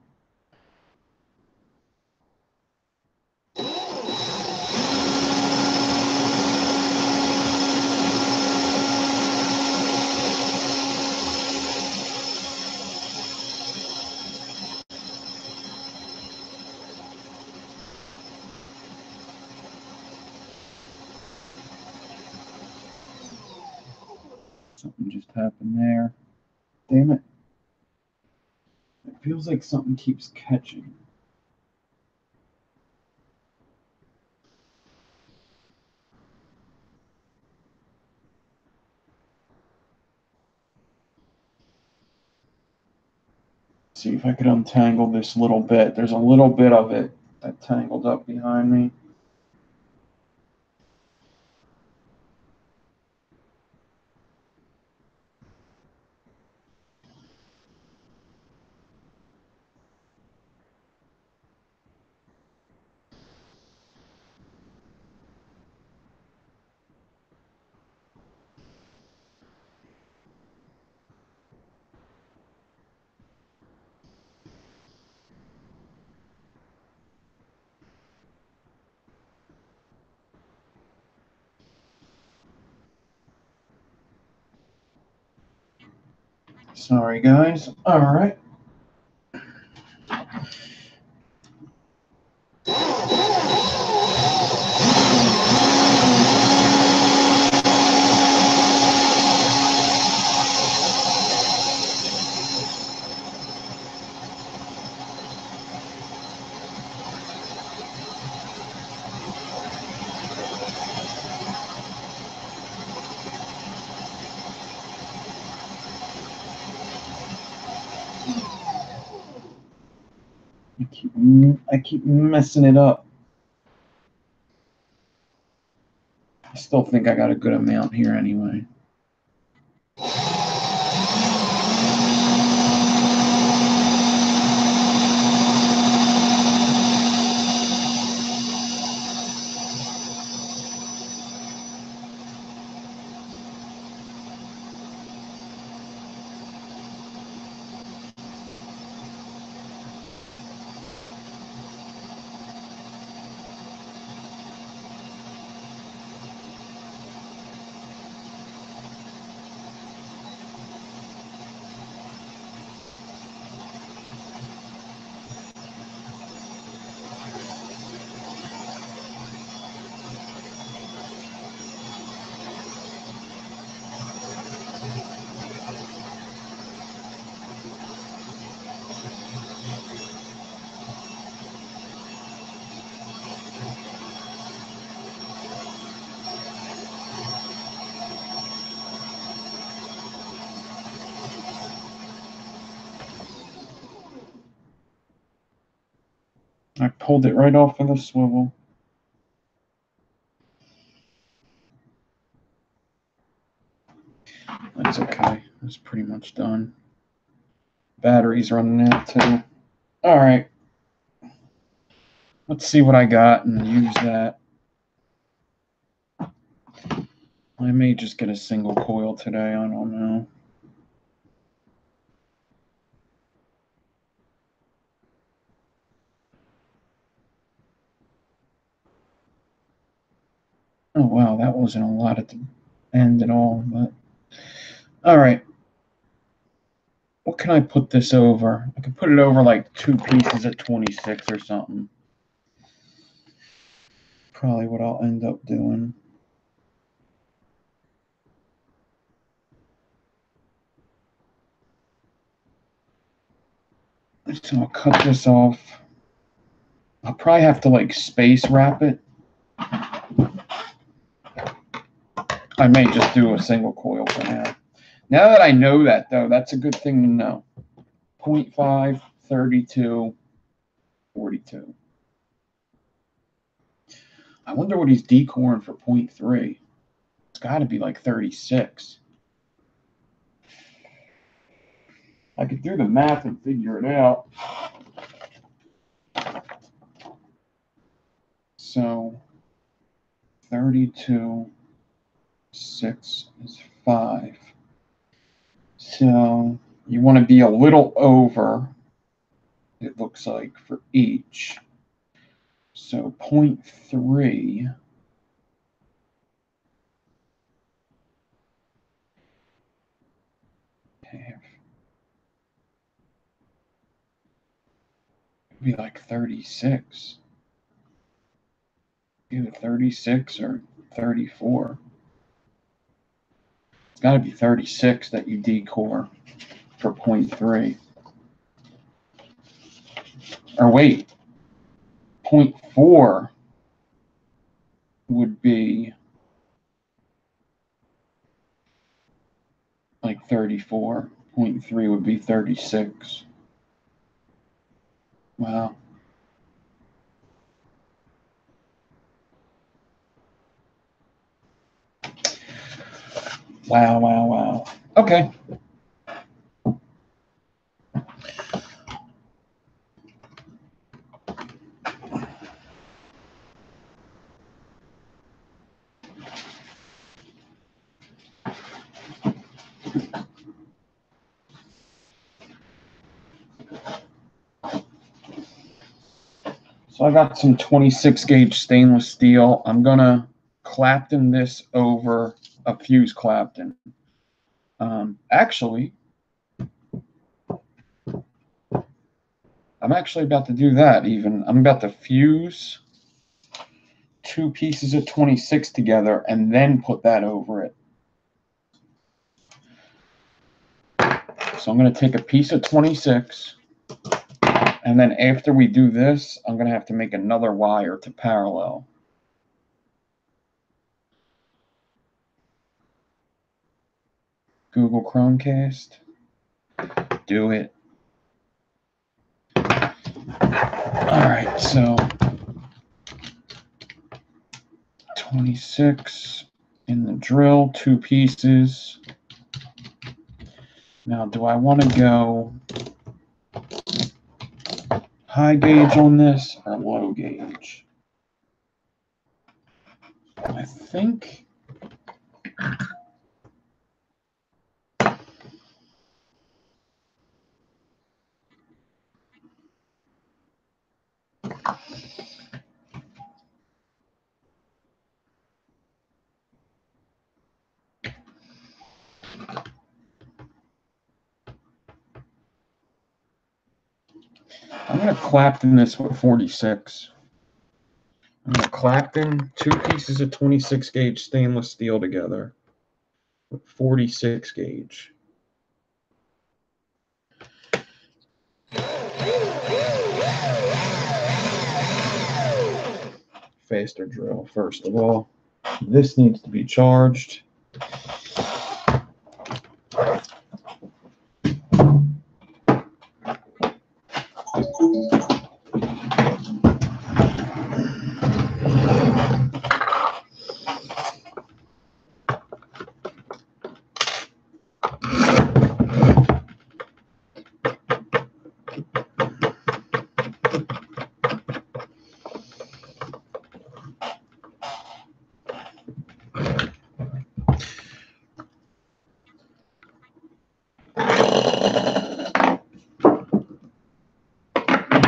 Something just happened there. Damn it. It feels like something keeps catching. See if I could untangle this little bit. There's a little bit of it that tangled up behind me. Sorry, guys. All right. I keep messing it up. I still think I got a good amount here anyway. I pulled it right off of the swivel. That's okay. That's pretty much done. Battery's running out too. All right. Let's see what I got and use that. I may just get a single coil today. I don't know. Oh, wow. That wasn't a lot at the end at all. But all right. What can I put this over? I could put it over like 2 pieces at 26 or something. Probably what I'll end up doing. So I'll cut this off. I'll probably have to like space wrap it. I may just do a single coil for now. Now that I know that, though, that's a good thing to know. 0.5, 32, 42. I wonder what he's decoring for 0.3. got to be like 36. I could do the math and figure it out. So 32, 6 is 5. So you want to be a little over, it looks like, for each. So 0.3 half would be like 36. Either 36 or 34. It's got to be 36 that you decore for 0.3. Or wait, 0.4 would be like 34. 0.3 would be 36. Wow. Wow, wow, wow. Okay. So I got some 26 gauge stainless steel. I'm gonna Clapton this over a fuse Clapton. Actually, I'm actually about to do that even. I'm about to fuse 2 pieces of 26 together and then put that over it. So I'm going to take a piece of 26, and then after we do this, I'm going to have to make another wire to parallel. Google Chromecast. Do it. All right, so 26 in the drill, 2 pieces. Now, do I want to go high gauge on this or low gauge? I think I'm going to Clapton this with 46. I'm going to Clapton 2 pieces of 26 gauge stainless steel together with 46 gauge. Faster drill, first of all. This needs to be charged.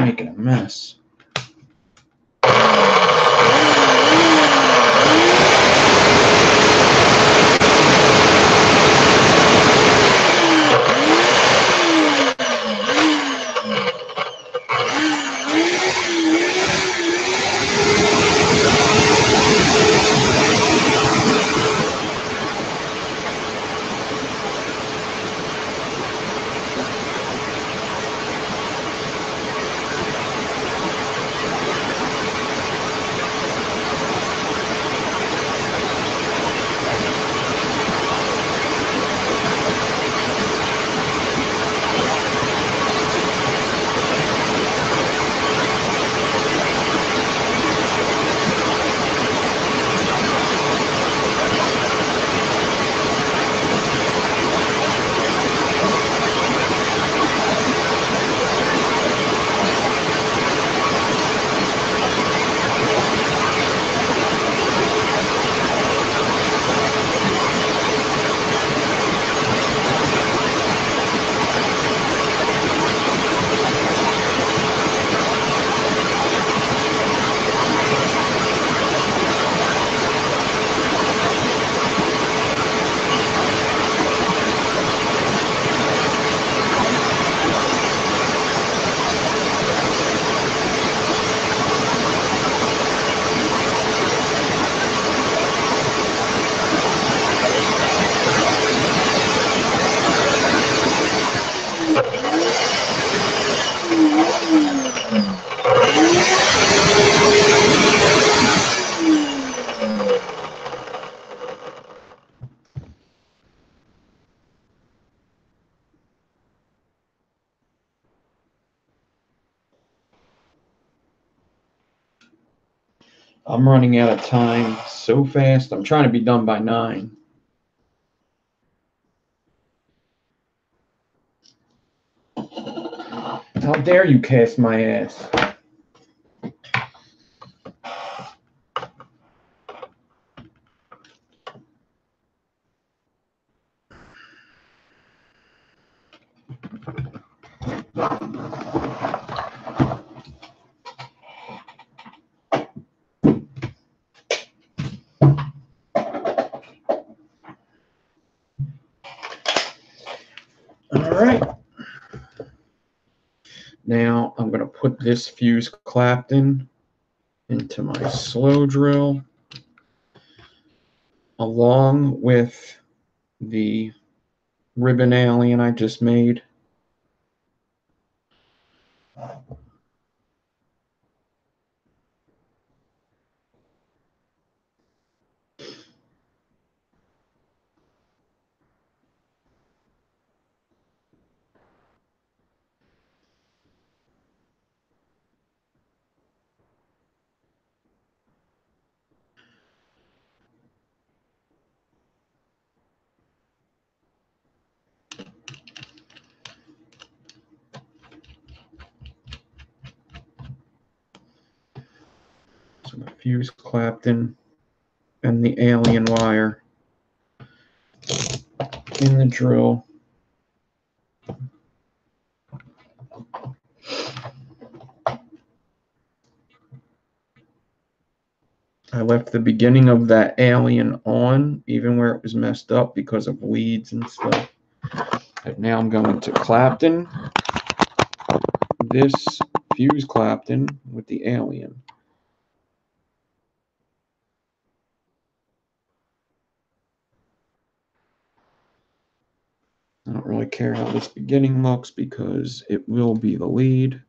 Making a mess. I'm running out of time so fast. I'm trying to be done by 9. How dare you cast my ass? All right. Now I'm going to put this fuse Clapton into my slow drill along with the ribbon alien I just made. So the fuse Clapton and the alien wire in the drill. I left the beginning of that alien on, even where it was messed up because of leads and stuff. But now I'm going to Clapton this fuse Clapton with the alien. I don't really care how this beginning looks because it will be the lead.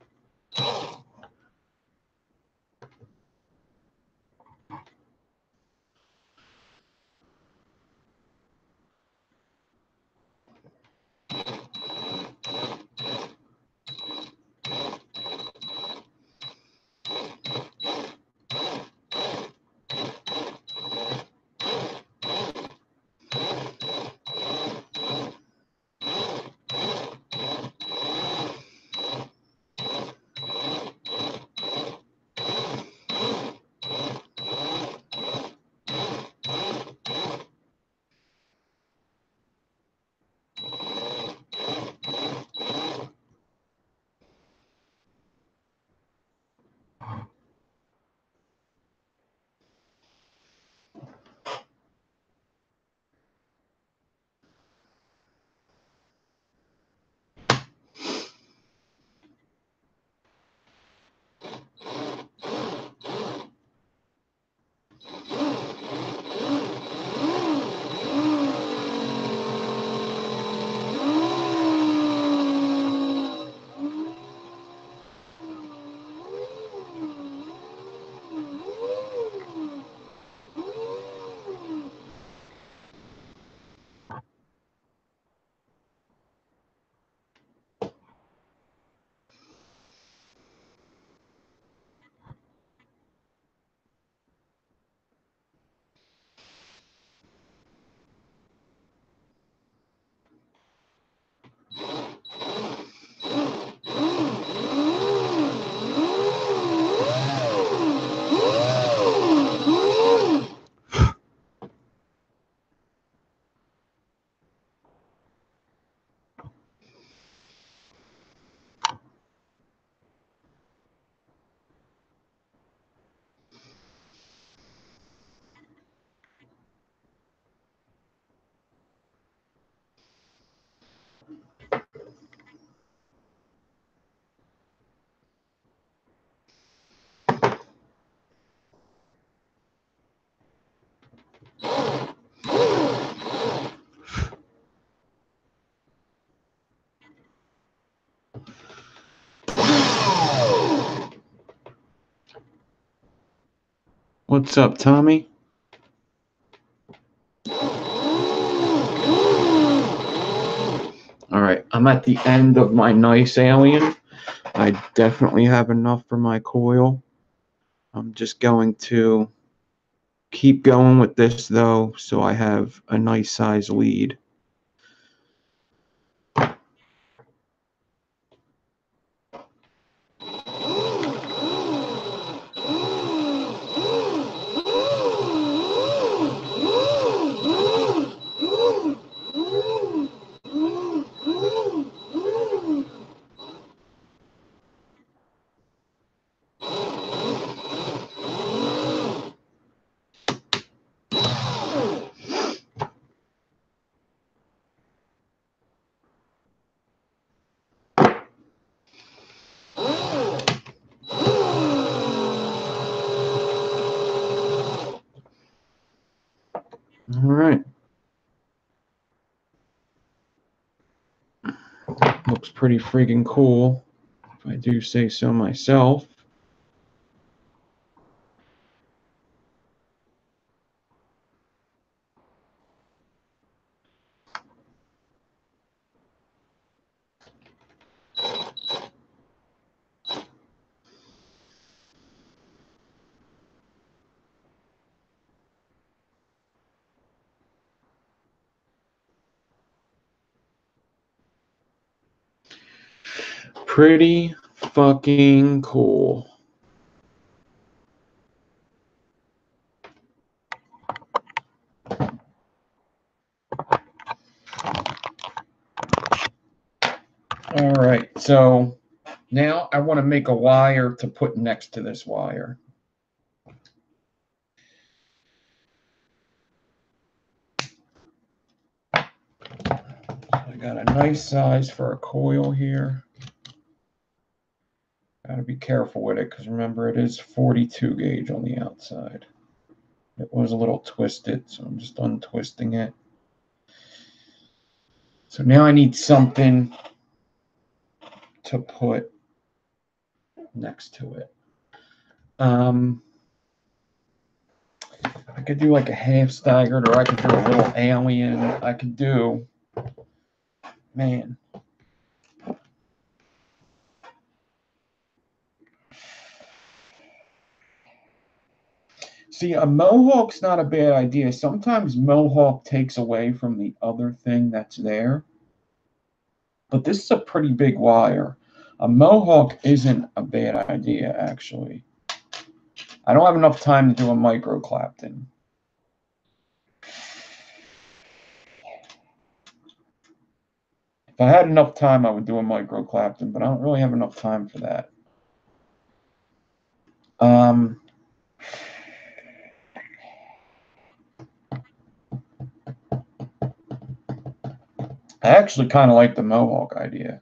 What's up, Tommy? All right, I'm at the end of my nice alien. I definitely have enough for my coil. I'm just going to keep going with this though, so I have a nice size lead. All right. Looks pretty freaking cool, if I do say so myself. Pretty fucking cool. All right, so now I want to make a wire to put next to this wire. I got a nice size for a coil here. Got to be careful with it because remember it is 42 gauge on the outside. It was a little twisted, so I'm just untwisting it. So now I need something to put next to it. I could do like a half staggered, or I could do a little alien. I could do, man. See, a mohawk's not a bad idea. Sometimes mohawk takes away from the other thing that's there. But this is a pretty big wire. A mohawk isn't a bad idea, actually. I don't have enough time to do a micro Clapton. If I had enough time, I would do a micro Clapton, but I don't really have enough time for that. I actually kind of like the mohawk idea.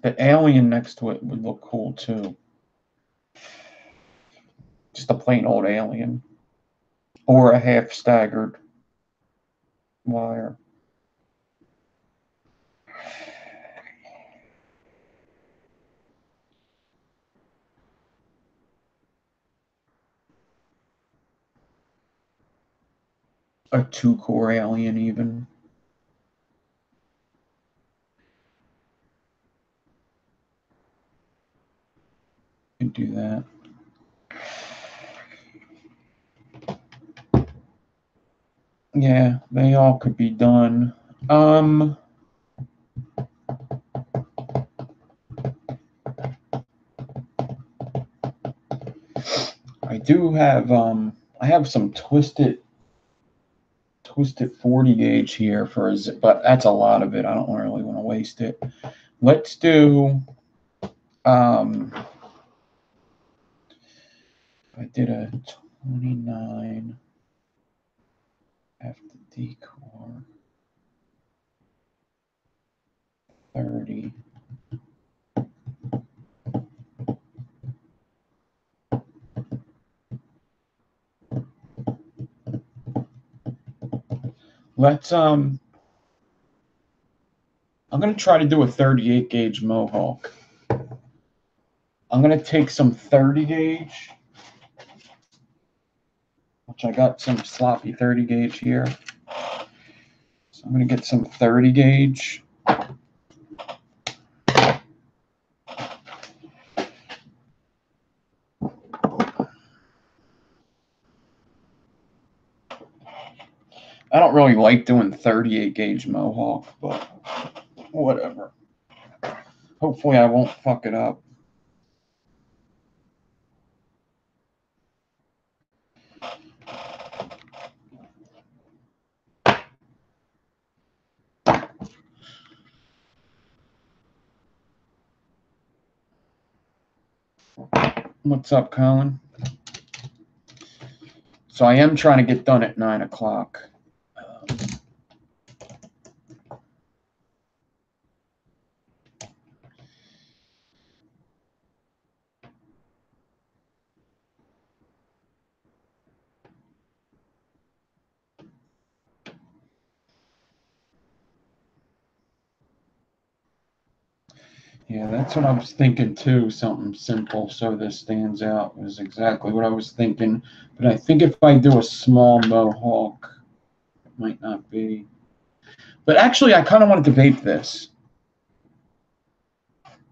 The alien next to it would look cool too. Just a plain old alien. Or a half staggered wire. A 2-core alien even. You can do that. Yeah, they all could be done. I do have I have some twisted 40 gauge here for a zip, but that's a lot of it. I don't really want to waste it. Let's do I did a 29 after D-core 30. Let's I'm gonna try to do a 38 gauge mohawk. I'm gonna take some 30 gauge, which I got some sloppy 30 gauge here. So I'm going to get some 30 gauge. I don't really like doing 38 gauge Mohawk, but whatever. Hopefully I won't fuck it up. What's up, Colin? So I am trying to get done at 9 o'clock. Yeah, that's what I was thinking too. Something simple so this stands out is exactly what I was thinking. But I think if I do a small Mohawk, it might not be. But actually, I kind of want to debate this.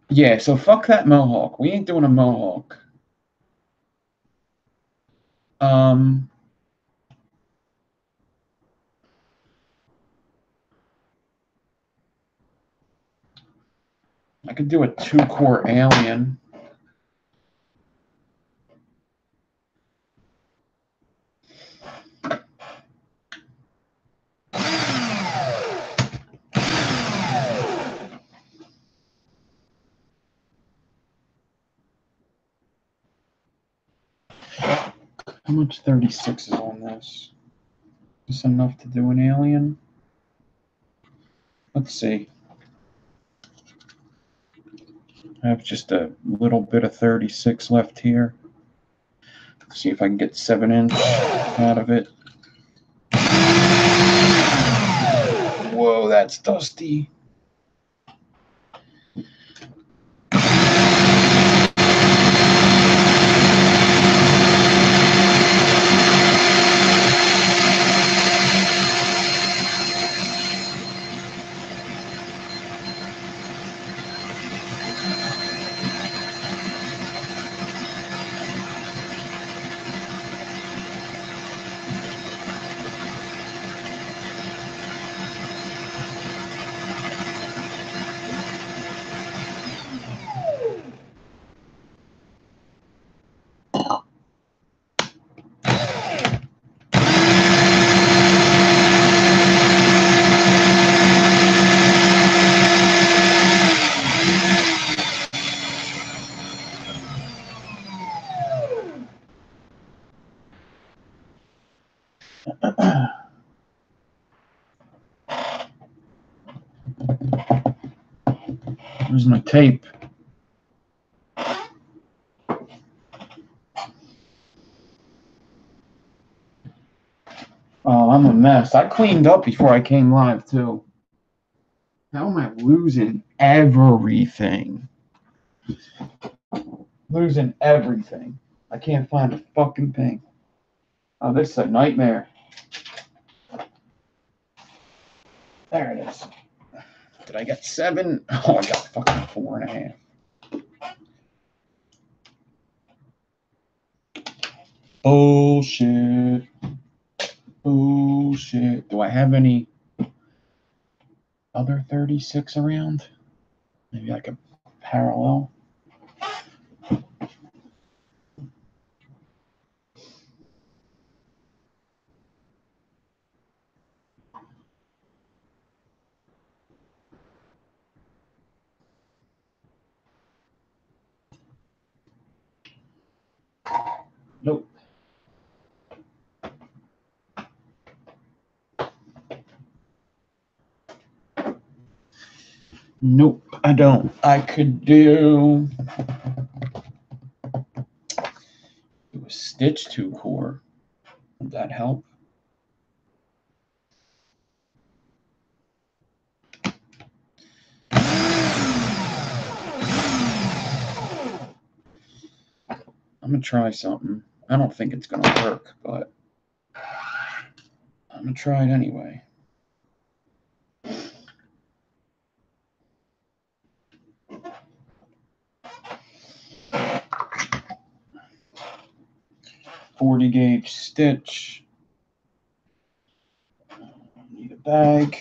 Yeah, so fuck that Mohawk. We ain't doing a Mohawk. I could do a 2-core alien. How much 36 is on this? Is this enough to do an alien? Let's see. I have just a little bit of 36 left here. Let's see if I can get 7" out of it. Whoa, that's dusty. Where's my tape? Oh, I'm a mess. I cleaned up before I came live, too. How am I losing everything? Losing everything. I can't find a fucking thing. Oh, this is a nightmare. There it is. Did I get 7? Oh, I got fucking 4.5. Bullshit. Bullshit. Do I have any other 36 around? Maybe like a parallel. Nope. Nope, I don't. I could do a stitch 2-core. Would that help? I'm gonna try something. I don't think it's gonna work, but I'm gonna try it anyway. 40 gauge stitch. Need a bag.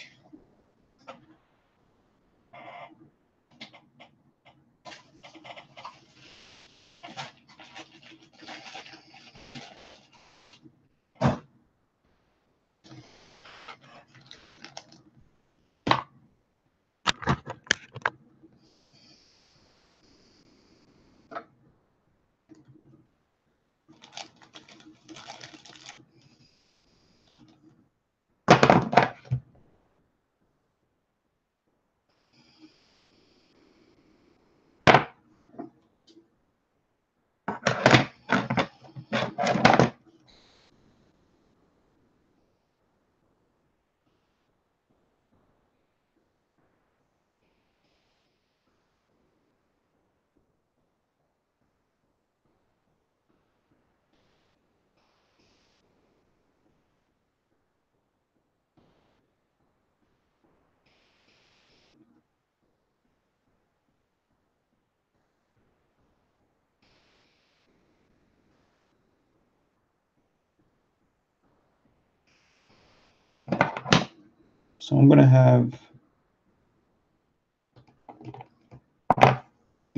So I'm going to have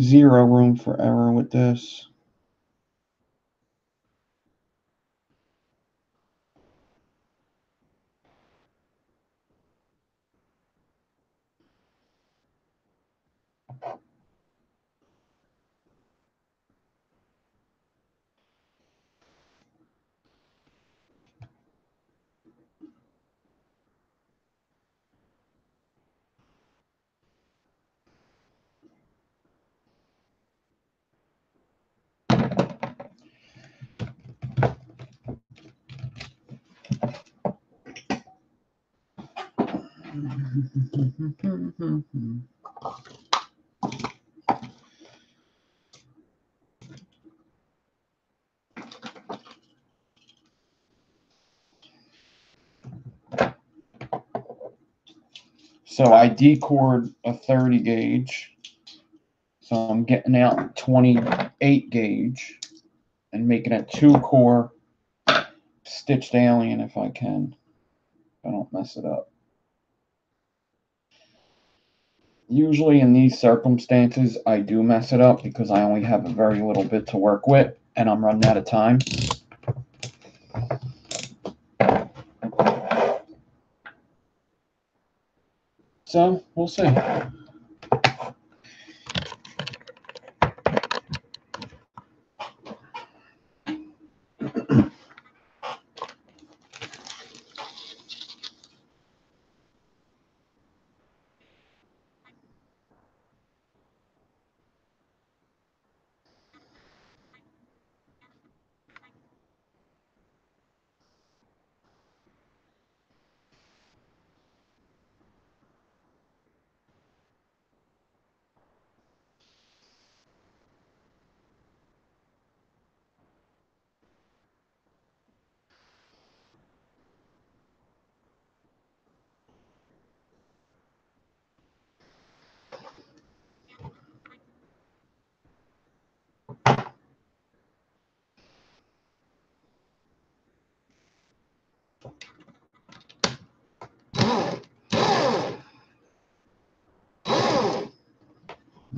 0 room for error with this. So I decored a 30 gauge. So I'm getting out 28 gauge and making a 2-core stitched alien if I can. If I don't mess it up. Usually in these circumstances, I do mess it up because I only have a very little bit to work with and I'm running out of time. So we'll see.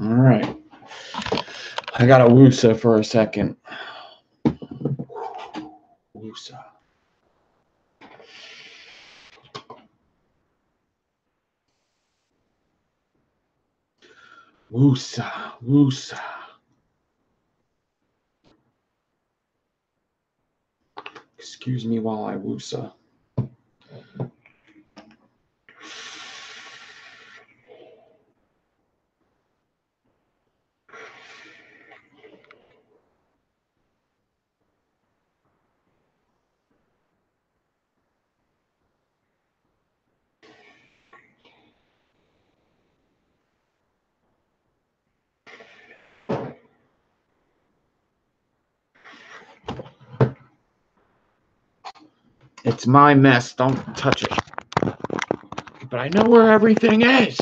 All right. I got a woosa for a second. Woosa. Woosa. Woosa. Excuse me while I woosa. It's my mess. Don't touch it. But I know where everything is.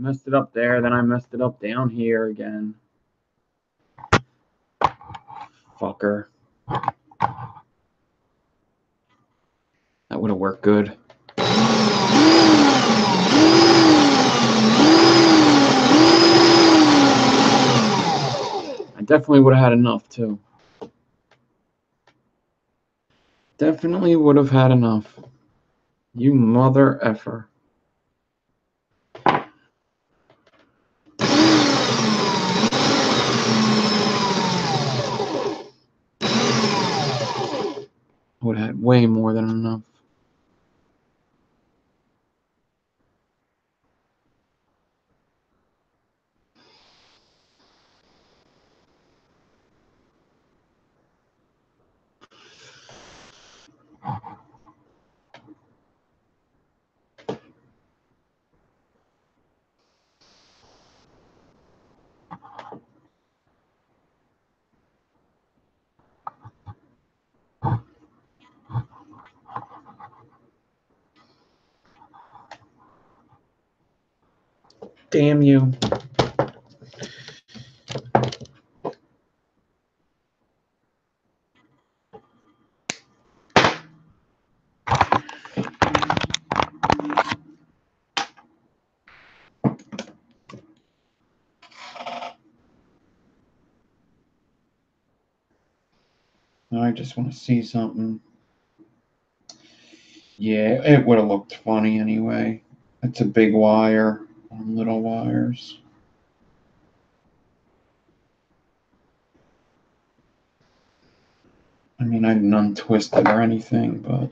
messed it up there, then I messed it up down here again. Fucker. That would have worked good. I definitely would have had enough too. Definitely would have had enough. You mother effer. Would have had way more than enough. Damn you. Now I just want to see something. Yeah, it would have looked funny anyway. It's a big wire on little wires. I mean, I didn't untwist it or anything, but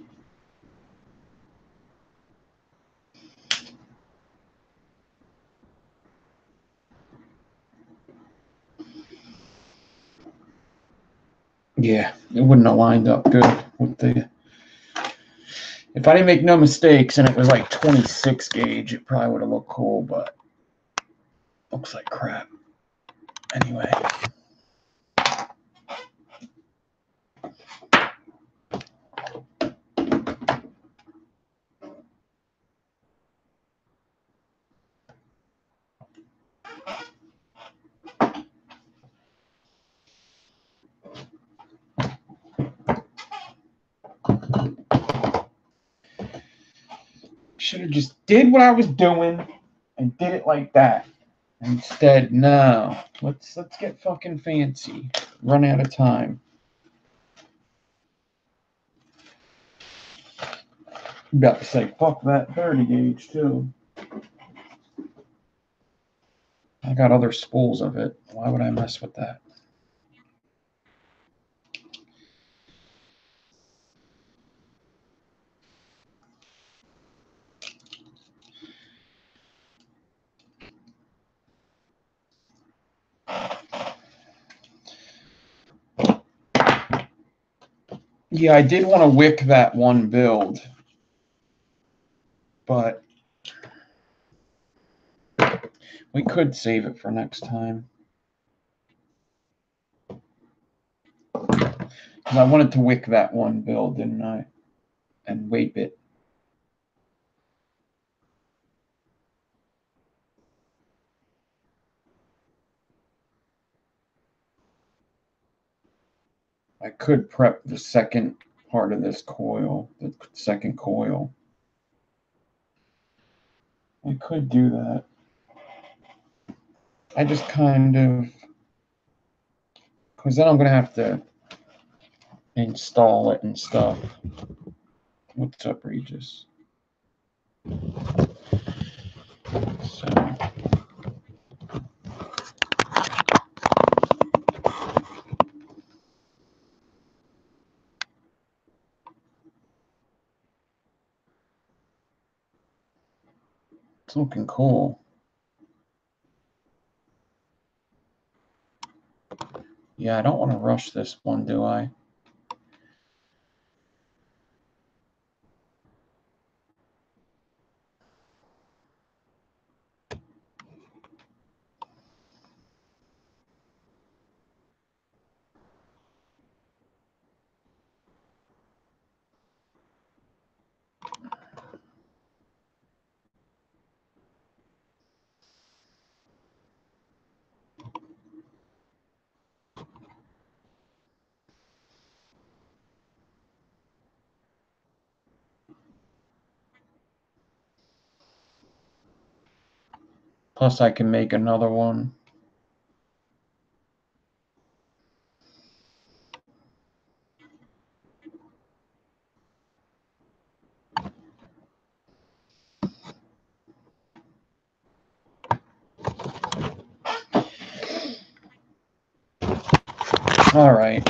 yeah, it wouldn't have lined up good with the. If I didn't make no mistakes and it was like 26 gauge, it probably would have looked cool, but looks like crap. Anyway. Should have just did what I was doing and did it like that. Instead, no. Let's get fucking fancy. Run out of time. I'm about to say fuck that 30 gauge too. I got other spools of it. Why would I mess with that? Yeah, I did want to wick that one build, but we could save it for next time. Because I wanted to wick that one build, didn't I? And wape it. I could prep the second part of this coil, the second coil. I could do that. I just kind of, because then I'm going to have to install it and stuff. What's up, Regis? So, it's looking cool. Yeah, I don't want to rush this one, do I? Plus I can make another one. All right,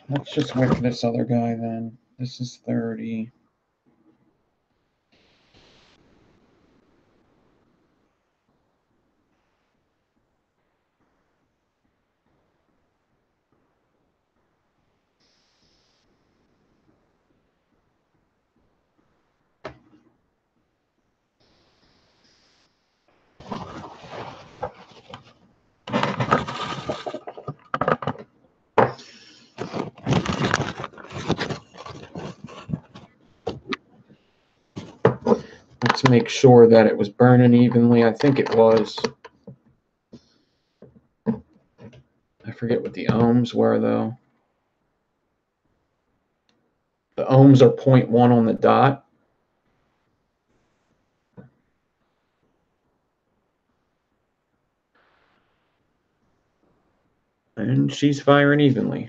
let's just wick this other guy then. This is 30. Let's make sure that it was burning evenly. I think it was. I forget what the ohms were, though. The ohms are 0.1 on the dot. And she's firing evenly.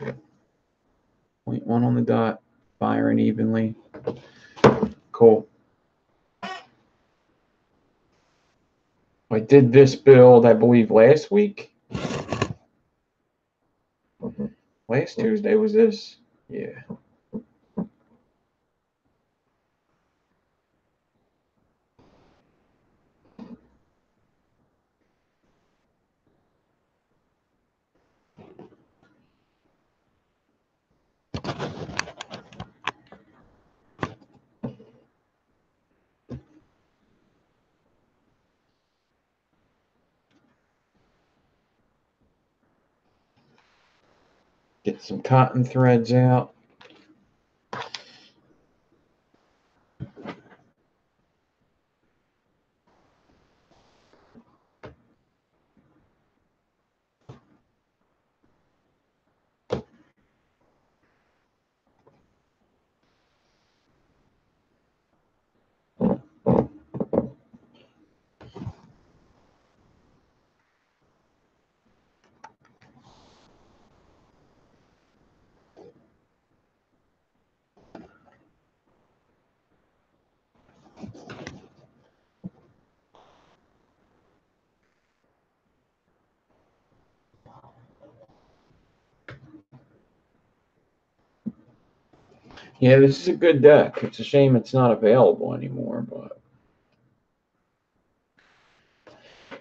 0.1 on the dot, firing evenly. Cool. I did this build, I believe, last week. Last Tuesday was this? Yeah. Get some cotton threads out. Yeah, this is a good deck. It's a shame it's not available anymore, but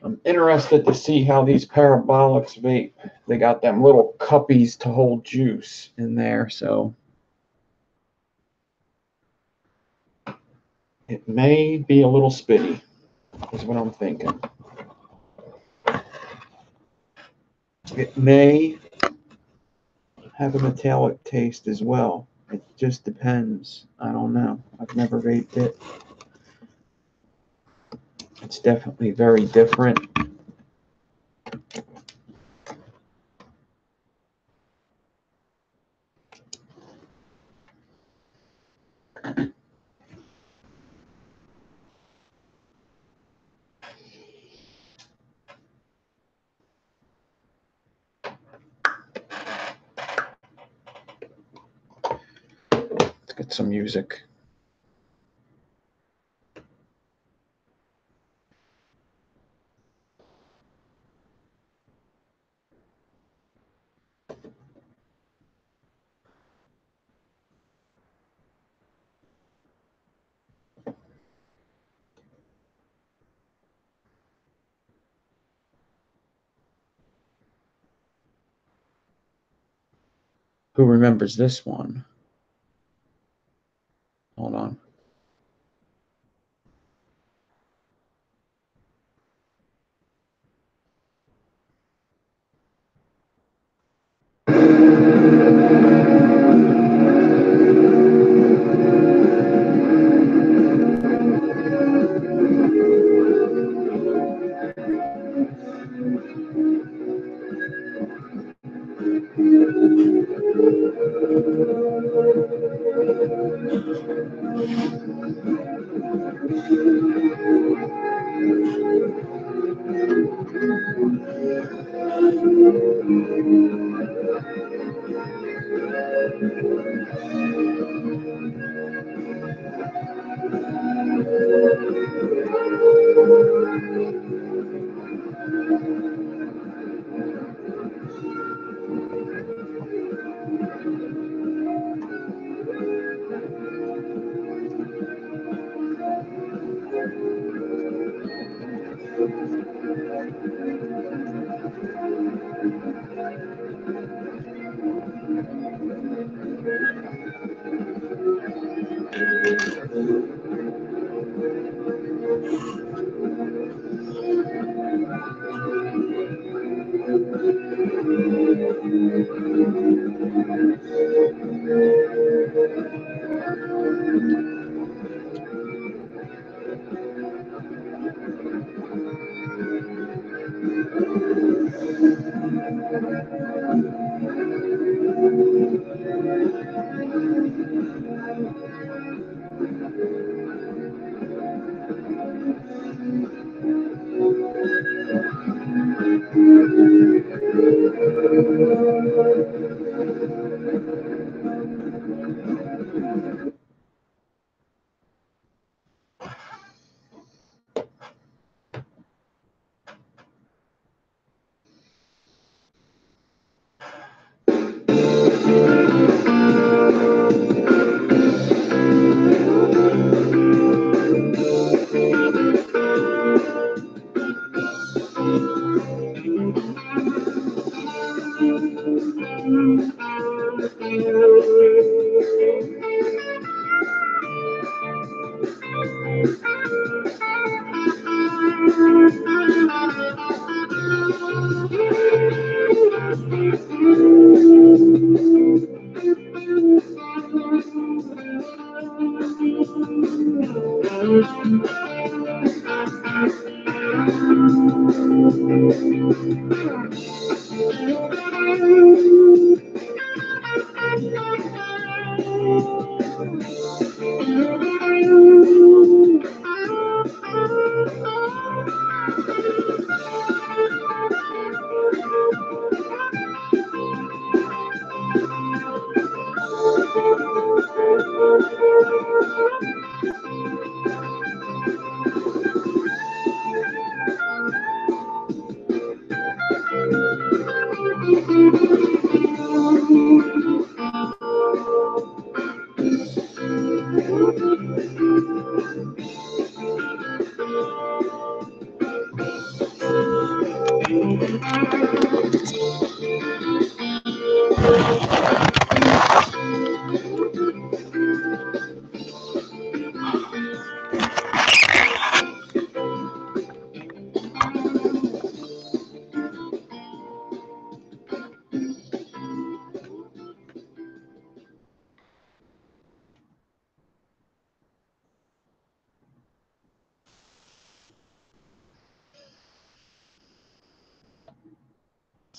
I'm interested to see how these parabolics vape. They got them little cuppies to hold juice in there, so it may be a little spitty, is what I'm thinking. It may have a metallic taste as well. It just depends. I don't know. I've never vaped it. It's definitely very different. Let's get some music. Who remembers this one? Hold on.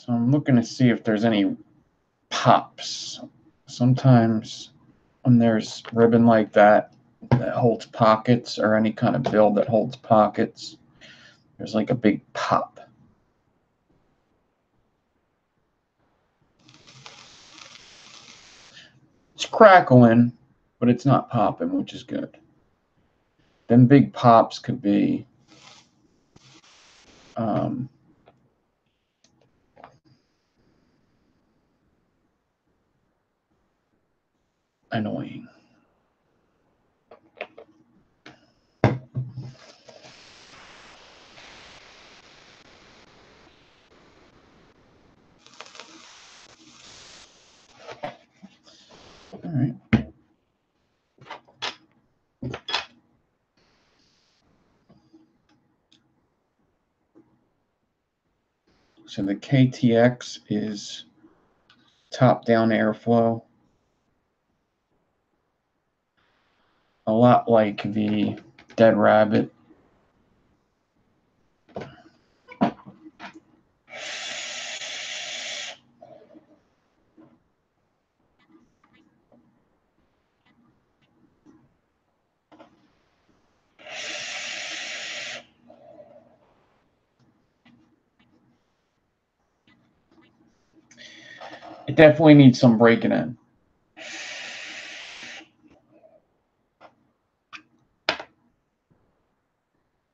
So I'm looking to see if there's any pops. Sometimes when there's ribbon like that holds pockets, or any kind of build that holds pockets, there's like a big pop. It's crackling, but it's not popping, which is good. Them big pops could be annoying. All right. So the KTX is top-down airflow, a lot like the Dead Rabbit. It definitely needs some breaking in.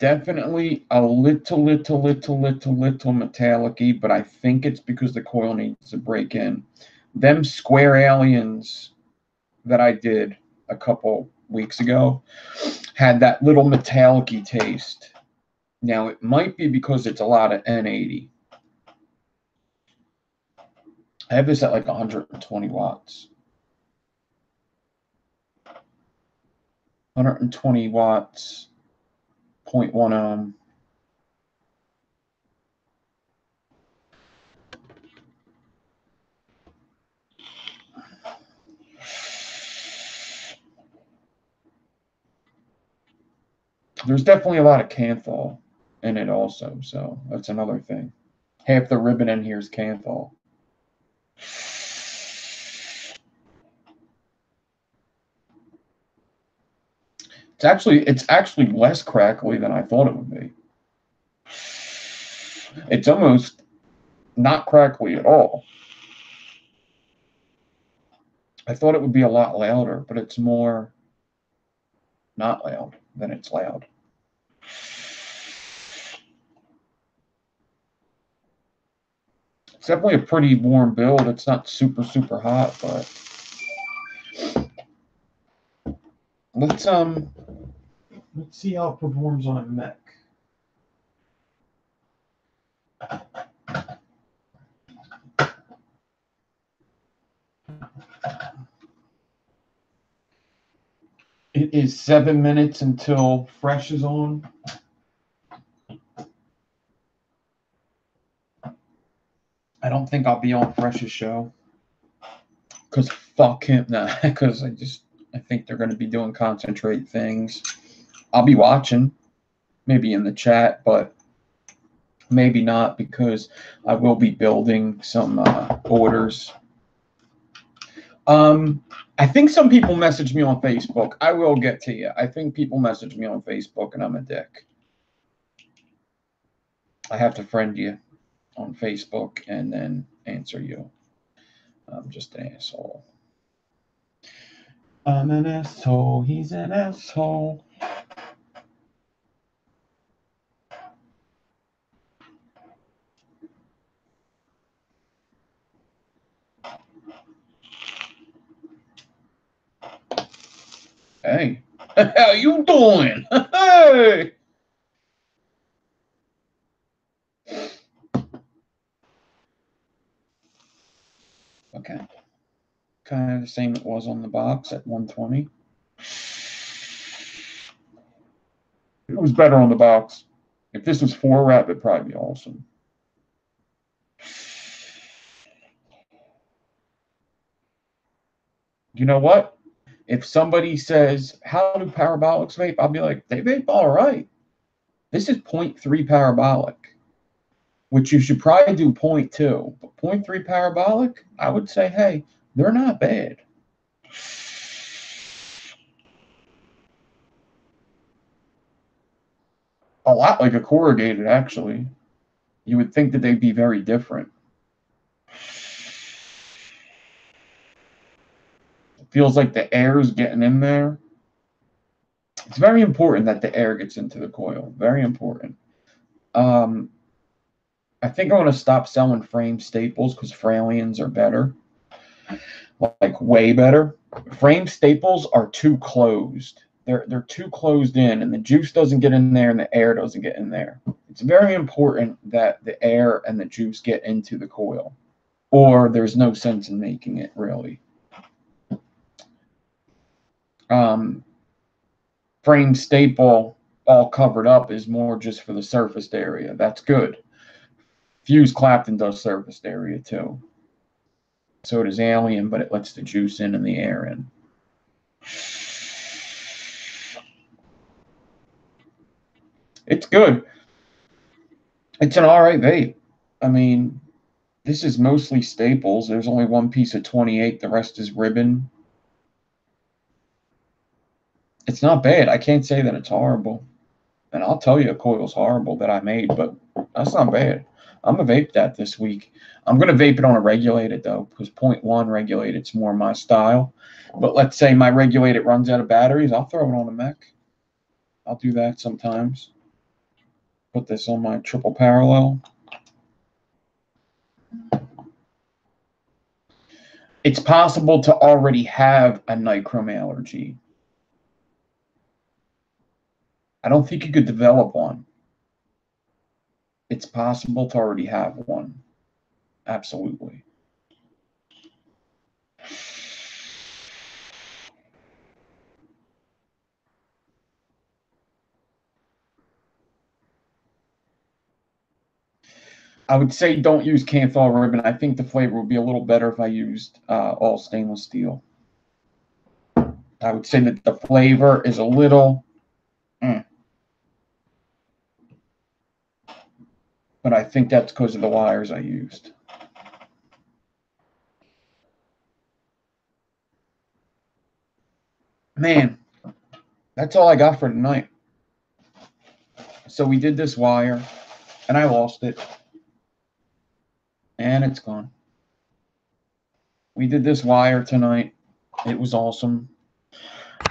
definitely a little metallic-y, but I think it's because the coil needs to break in. Them square aliens that I did a couple weeks ago had that little metallic-y taste. Now, it might be because it's a lot of N80. I have this at like 120 watts. 120 watts, 0.1 ohm. There's definitely a lot of canthal in it also, so that's another thing. Half the ribbon in here is canthal. It's actually less crackly than I thought it would be. It's almost not crackly at all. I thought it would be a lot louder, but it's more not loud than it's loud. It's definitely a pretty warm build. It's not super hot, but let's see how it performs on a mech. It is 7 minutes until Fresh is on. I don't think I'll be on Fresh's show. Because fuck him. Nah, because I think they're going to be doing concentrate things. I'll be watching, maybe in the chat, but maybe not because I will be building some orders. I think some people message me on Facebook. I will get to you. I think people message me on Facebook and I'm a dick. I have to friend you on Facebook and then answer you. I'm just an asshole. I'm an asshole. He's an asshole. Hey, how you doing? Hey. Okay. Kind of the same it was on the box at 120. It was better on the box. If this was 4-wrap, it'd probably be awesome. You know what? If somebody says, how do parabolics vape? I'll be like, they vape all right. This is 0.3 parabolic, which you should probably do 0.2. But 0.3 parabolic, I would say, hey, they're not bad. A lot like a corrugated, actually. You would think that they'd be very different. It feels like the air is getting in there. It's very important that the air gets into the coil. Very important. I think I want to stop selling frame staples because Fralians are better. Like way better. Frame staples are too closed. They're too closed in, and the juice doesn't get in there and the air doesn't get in there. It's very important that the air and the juice get into the coil, or there's no sense in making it, really. Frame staple all covered up is more just for the surfaced area. That's good. Fuse Clapton does surfaced area too. So does Alien, but it lets the juice in and the air in. It's good. It's an all right vape. I mean, this is mostly staples. There's only one piece of 28. The rest is ribbon. It's not bad. I can't say that it's horrible. And I'll tell you a coil's horrible that I made, but that's not bad. I'm going to vape that this week. I'm going to vape it on a regulated, though, because 0.1 regulated is more my style. But let's say my regulated runs out of batteries. I'll throw it on a mech. I'll do that sometimes. Put this on my triple parallel. It's possible to already have a nichrome allergy. I don't think you could develop one. It's possible to already have one. Absolutely. I would say don't use Kanthal ribbon. I think the flavor would be a little better if I used all stainless steel. I would say that the flavor is a little, but I think that's because of the wires I used. Man, that's all I got for tonight. So we did this wire, and I lost it, and it's gone. We did this wire tonight. It was awesome.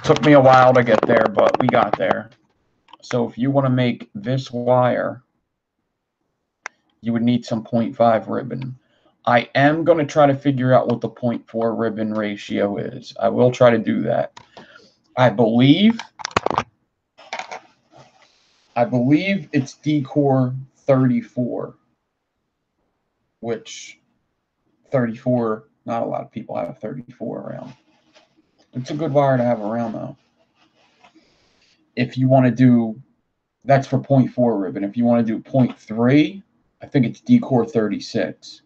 Took me a while to get there, but we got there. So if you want to make this wire, you would need some 0.5 ribbon. I am going to try to figure out what the 0.4 ribbon ratio is. I will try to do that. I believe it's decor 34, which 34, not a lot of people have 34 around. It's a good wire to have around, though. If you want to do, that's for 0.4 ribbon. If you want to do 0.3, I think it's decor 36.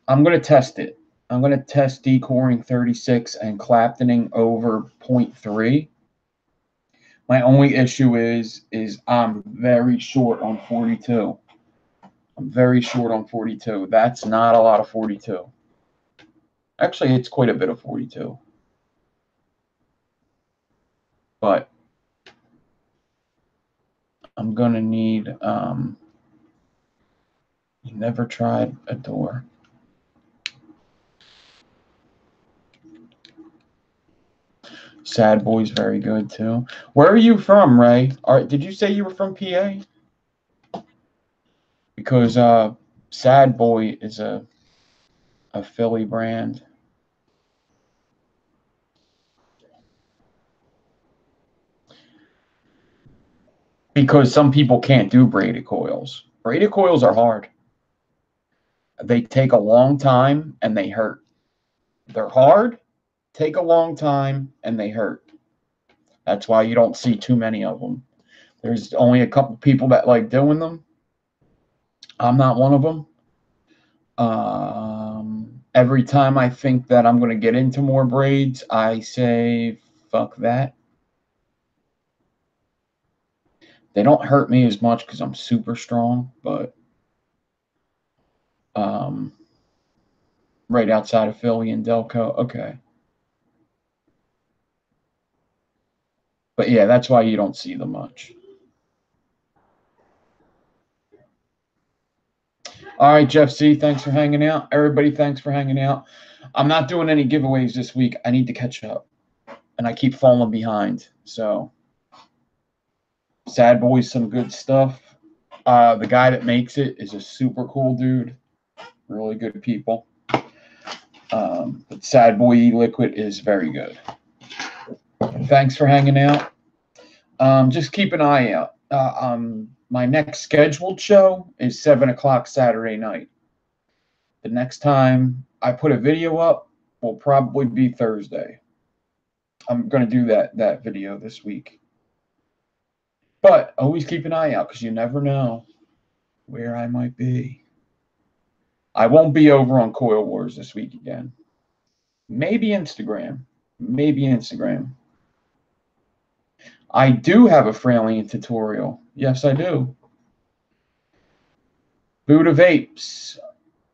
I'm going to test it. I'm going to test decoring 36 and Claptoning over 0.3. My only issue is I'm very short on 42. I'm very short on 42. That's not a lot of 42. Actually, it's quite a bit of 42. But I'm going to need, you never tried a door. Sad Boy's very good too. Where are you from, Ray? Did you say you were from PA? Because Sad Boy is a Philly brand. Because some people can't do braided coils. Braided coils are hard. They take a long time and they hurt. They're hard, take a long time, and they hurt. That's why you don't see too many of them. There's only a couple people that like doing them. I'm not one of them. Every time I think that I'm going to get into more braids, I say, fuck that. They don't hurt me as much because I'm super strong, but right outside of Philly and Delco, okay. But yeah, that's why you don't see them much. All right, Jeff C., thanks for hanging out. Everybody, thanks for hanging out. I'm not doing any giveaways this week. I need to catch up, and I keep falling behind. So, Sad Boy's some good stuff. The guy that makes it is a super cool dude. Really good people. But Sad Boy E-Liquid is very good. Thanks for hanging out. Just keep an eye out. My next scheduled show is 7 o'clock Saturday night. The next time I put a video up will probably be Thursday. I'm going to do that video this week. But always keep an eye out because you never know where I might be. I won't be over on Coil Wars this week again. Maybe Instagram. Maybe Instagram. I do have a Fralian tutorial. Yes, I do. Buddha Vapes.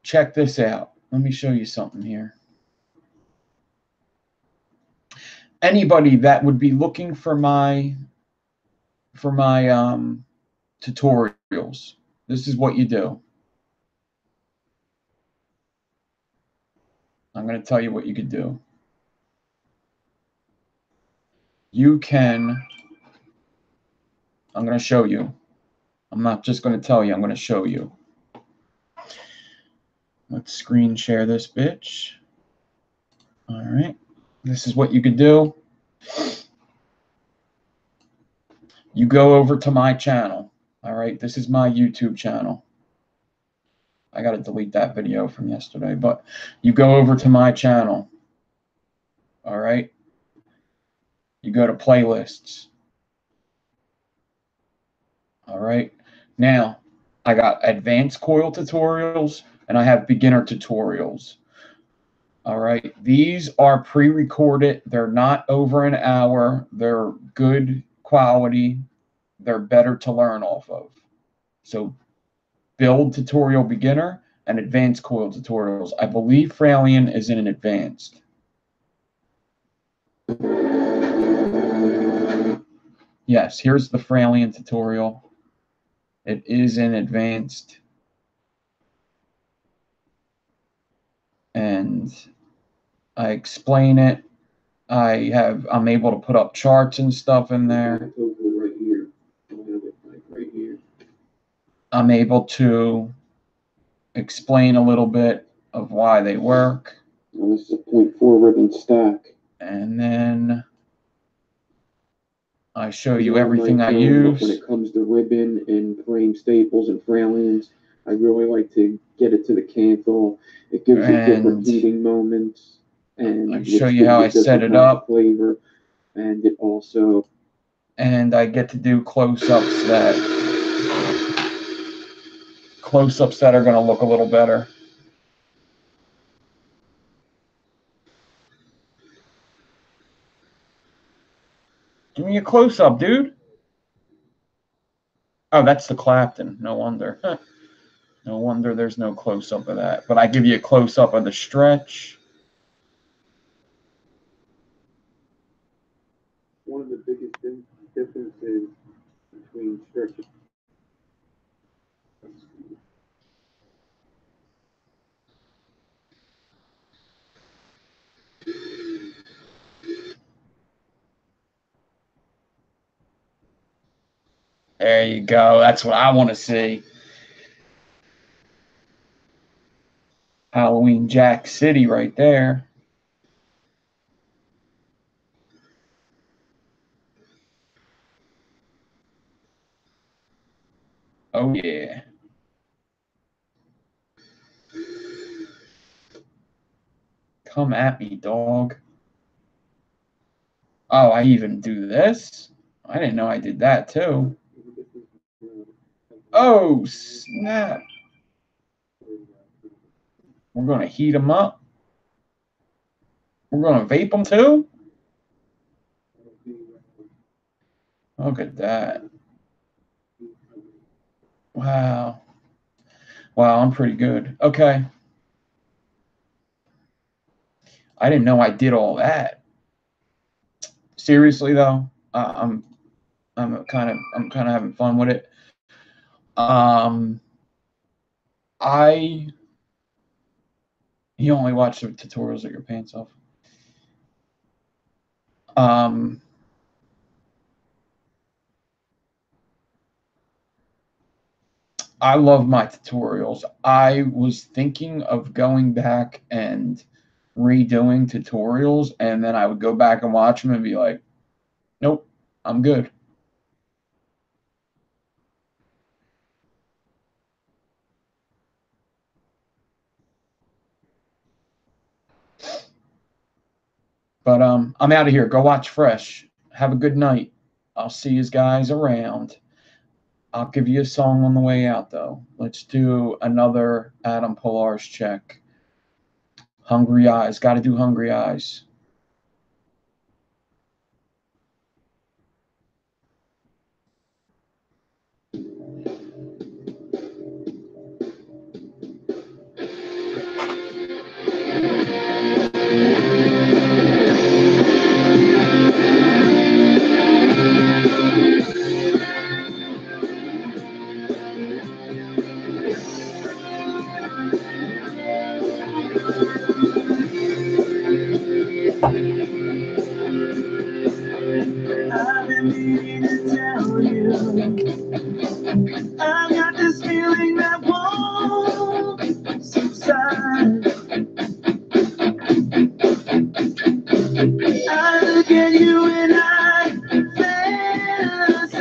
Check this out. Let me show you something here. Anybody that would be looking for my tutorials, this is what you do. I'm going to tell you what you could do. You can, I'm going to show you. I'm not just going to tell you, I'm going to show you. Let's screen share this bitch. All right. This is what you could do. You go over to my channel. All right. This is my YouTube channel. I got to delete that video from yesterday, but you go over to my channel. All right. You go to playlists. All right. Now, I got advanced coil tutorials and I have beginner tutorials. All right. These are pre-recorded. They're not over an hour. They're good quality. They're better to learn off of. So build tutorial beginner and advanced coil tutorials. I believe Fralian is in an advanced. Yes, here's the Fralian tutorial. It is in advanced. And I explain it. I'm able to put up charts and stuff in there. Right here. I have it like right here. I'm able to explain a little bit of why they work. Now this is a 0.4 ribbon stack. And then I show you everything I use. When it comes to ribbon and frame staples and Fralians, I really like to get it to the canthal. It gives you different heating moments. And I show you how I set it up. Flavor. And it also... And I get to do close-ups that are going to look a little better. Give me a close-up, dude. Oh, that's the Clapton. No wonder. No wonder there's no close-up of that. But I give you a close-up of the stretch. One of the biggest differences between stretch. There you go. That's what I want to see. Halloween Jack City right there. Oh, yeah. Come at me, dog. Oh, I even do this? I didn't know I did that, too. Oh, snap. We're going to heat them up. We're going to vape them, too? Look at that. Wow. Wow, I'm pretty good. Okay. I didn't know I did all that. Seriously though, I'm kind of having fun with it. You only watch the tutorials at your pants off. I love my tutorials. I was thinking of going back and redoing tutorials, and then I would go back and watch them and be like, nope, I'm good. But I'm out of here. Go watch Fresh. Have a good night. I'll see you guys around. I'll give you a song on the way out, though. Let's do another Adam Pilar's check. Hungry Eyes. Got to do Hungry Eyes. I've been meaning to tell you I've got this feeling that won't subside. I look at you and I fantasize.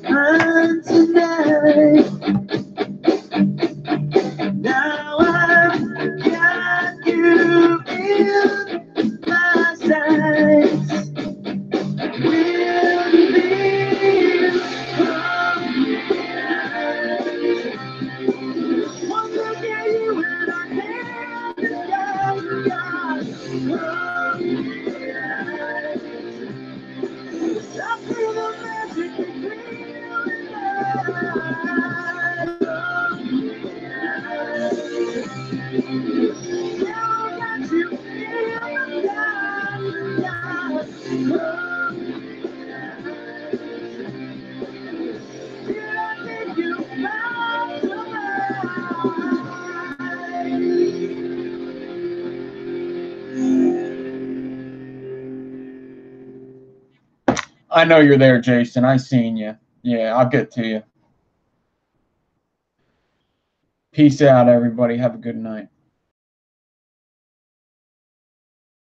And tonight, now I've got you in my sights. We'll be one look at you and I can't disguise. I feel the magic between you and I. Now I got you in my sights. Did I make you out I know you're there, Jason. I seen you. Yeah, I'll get to you. Peace out, everybody. Have a good night.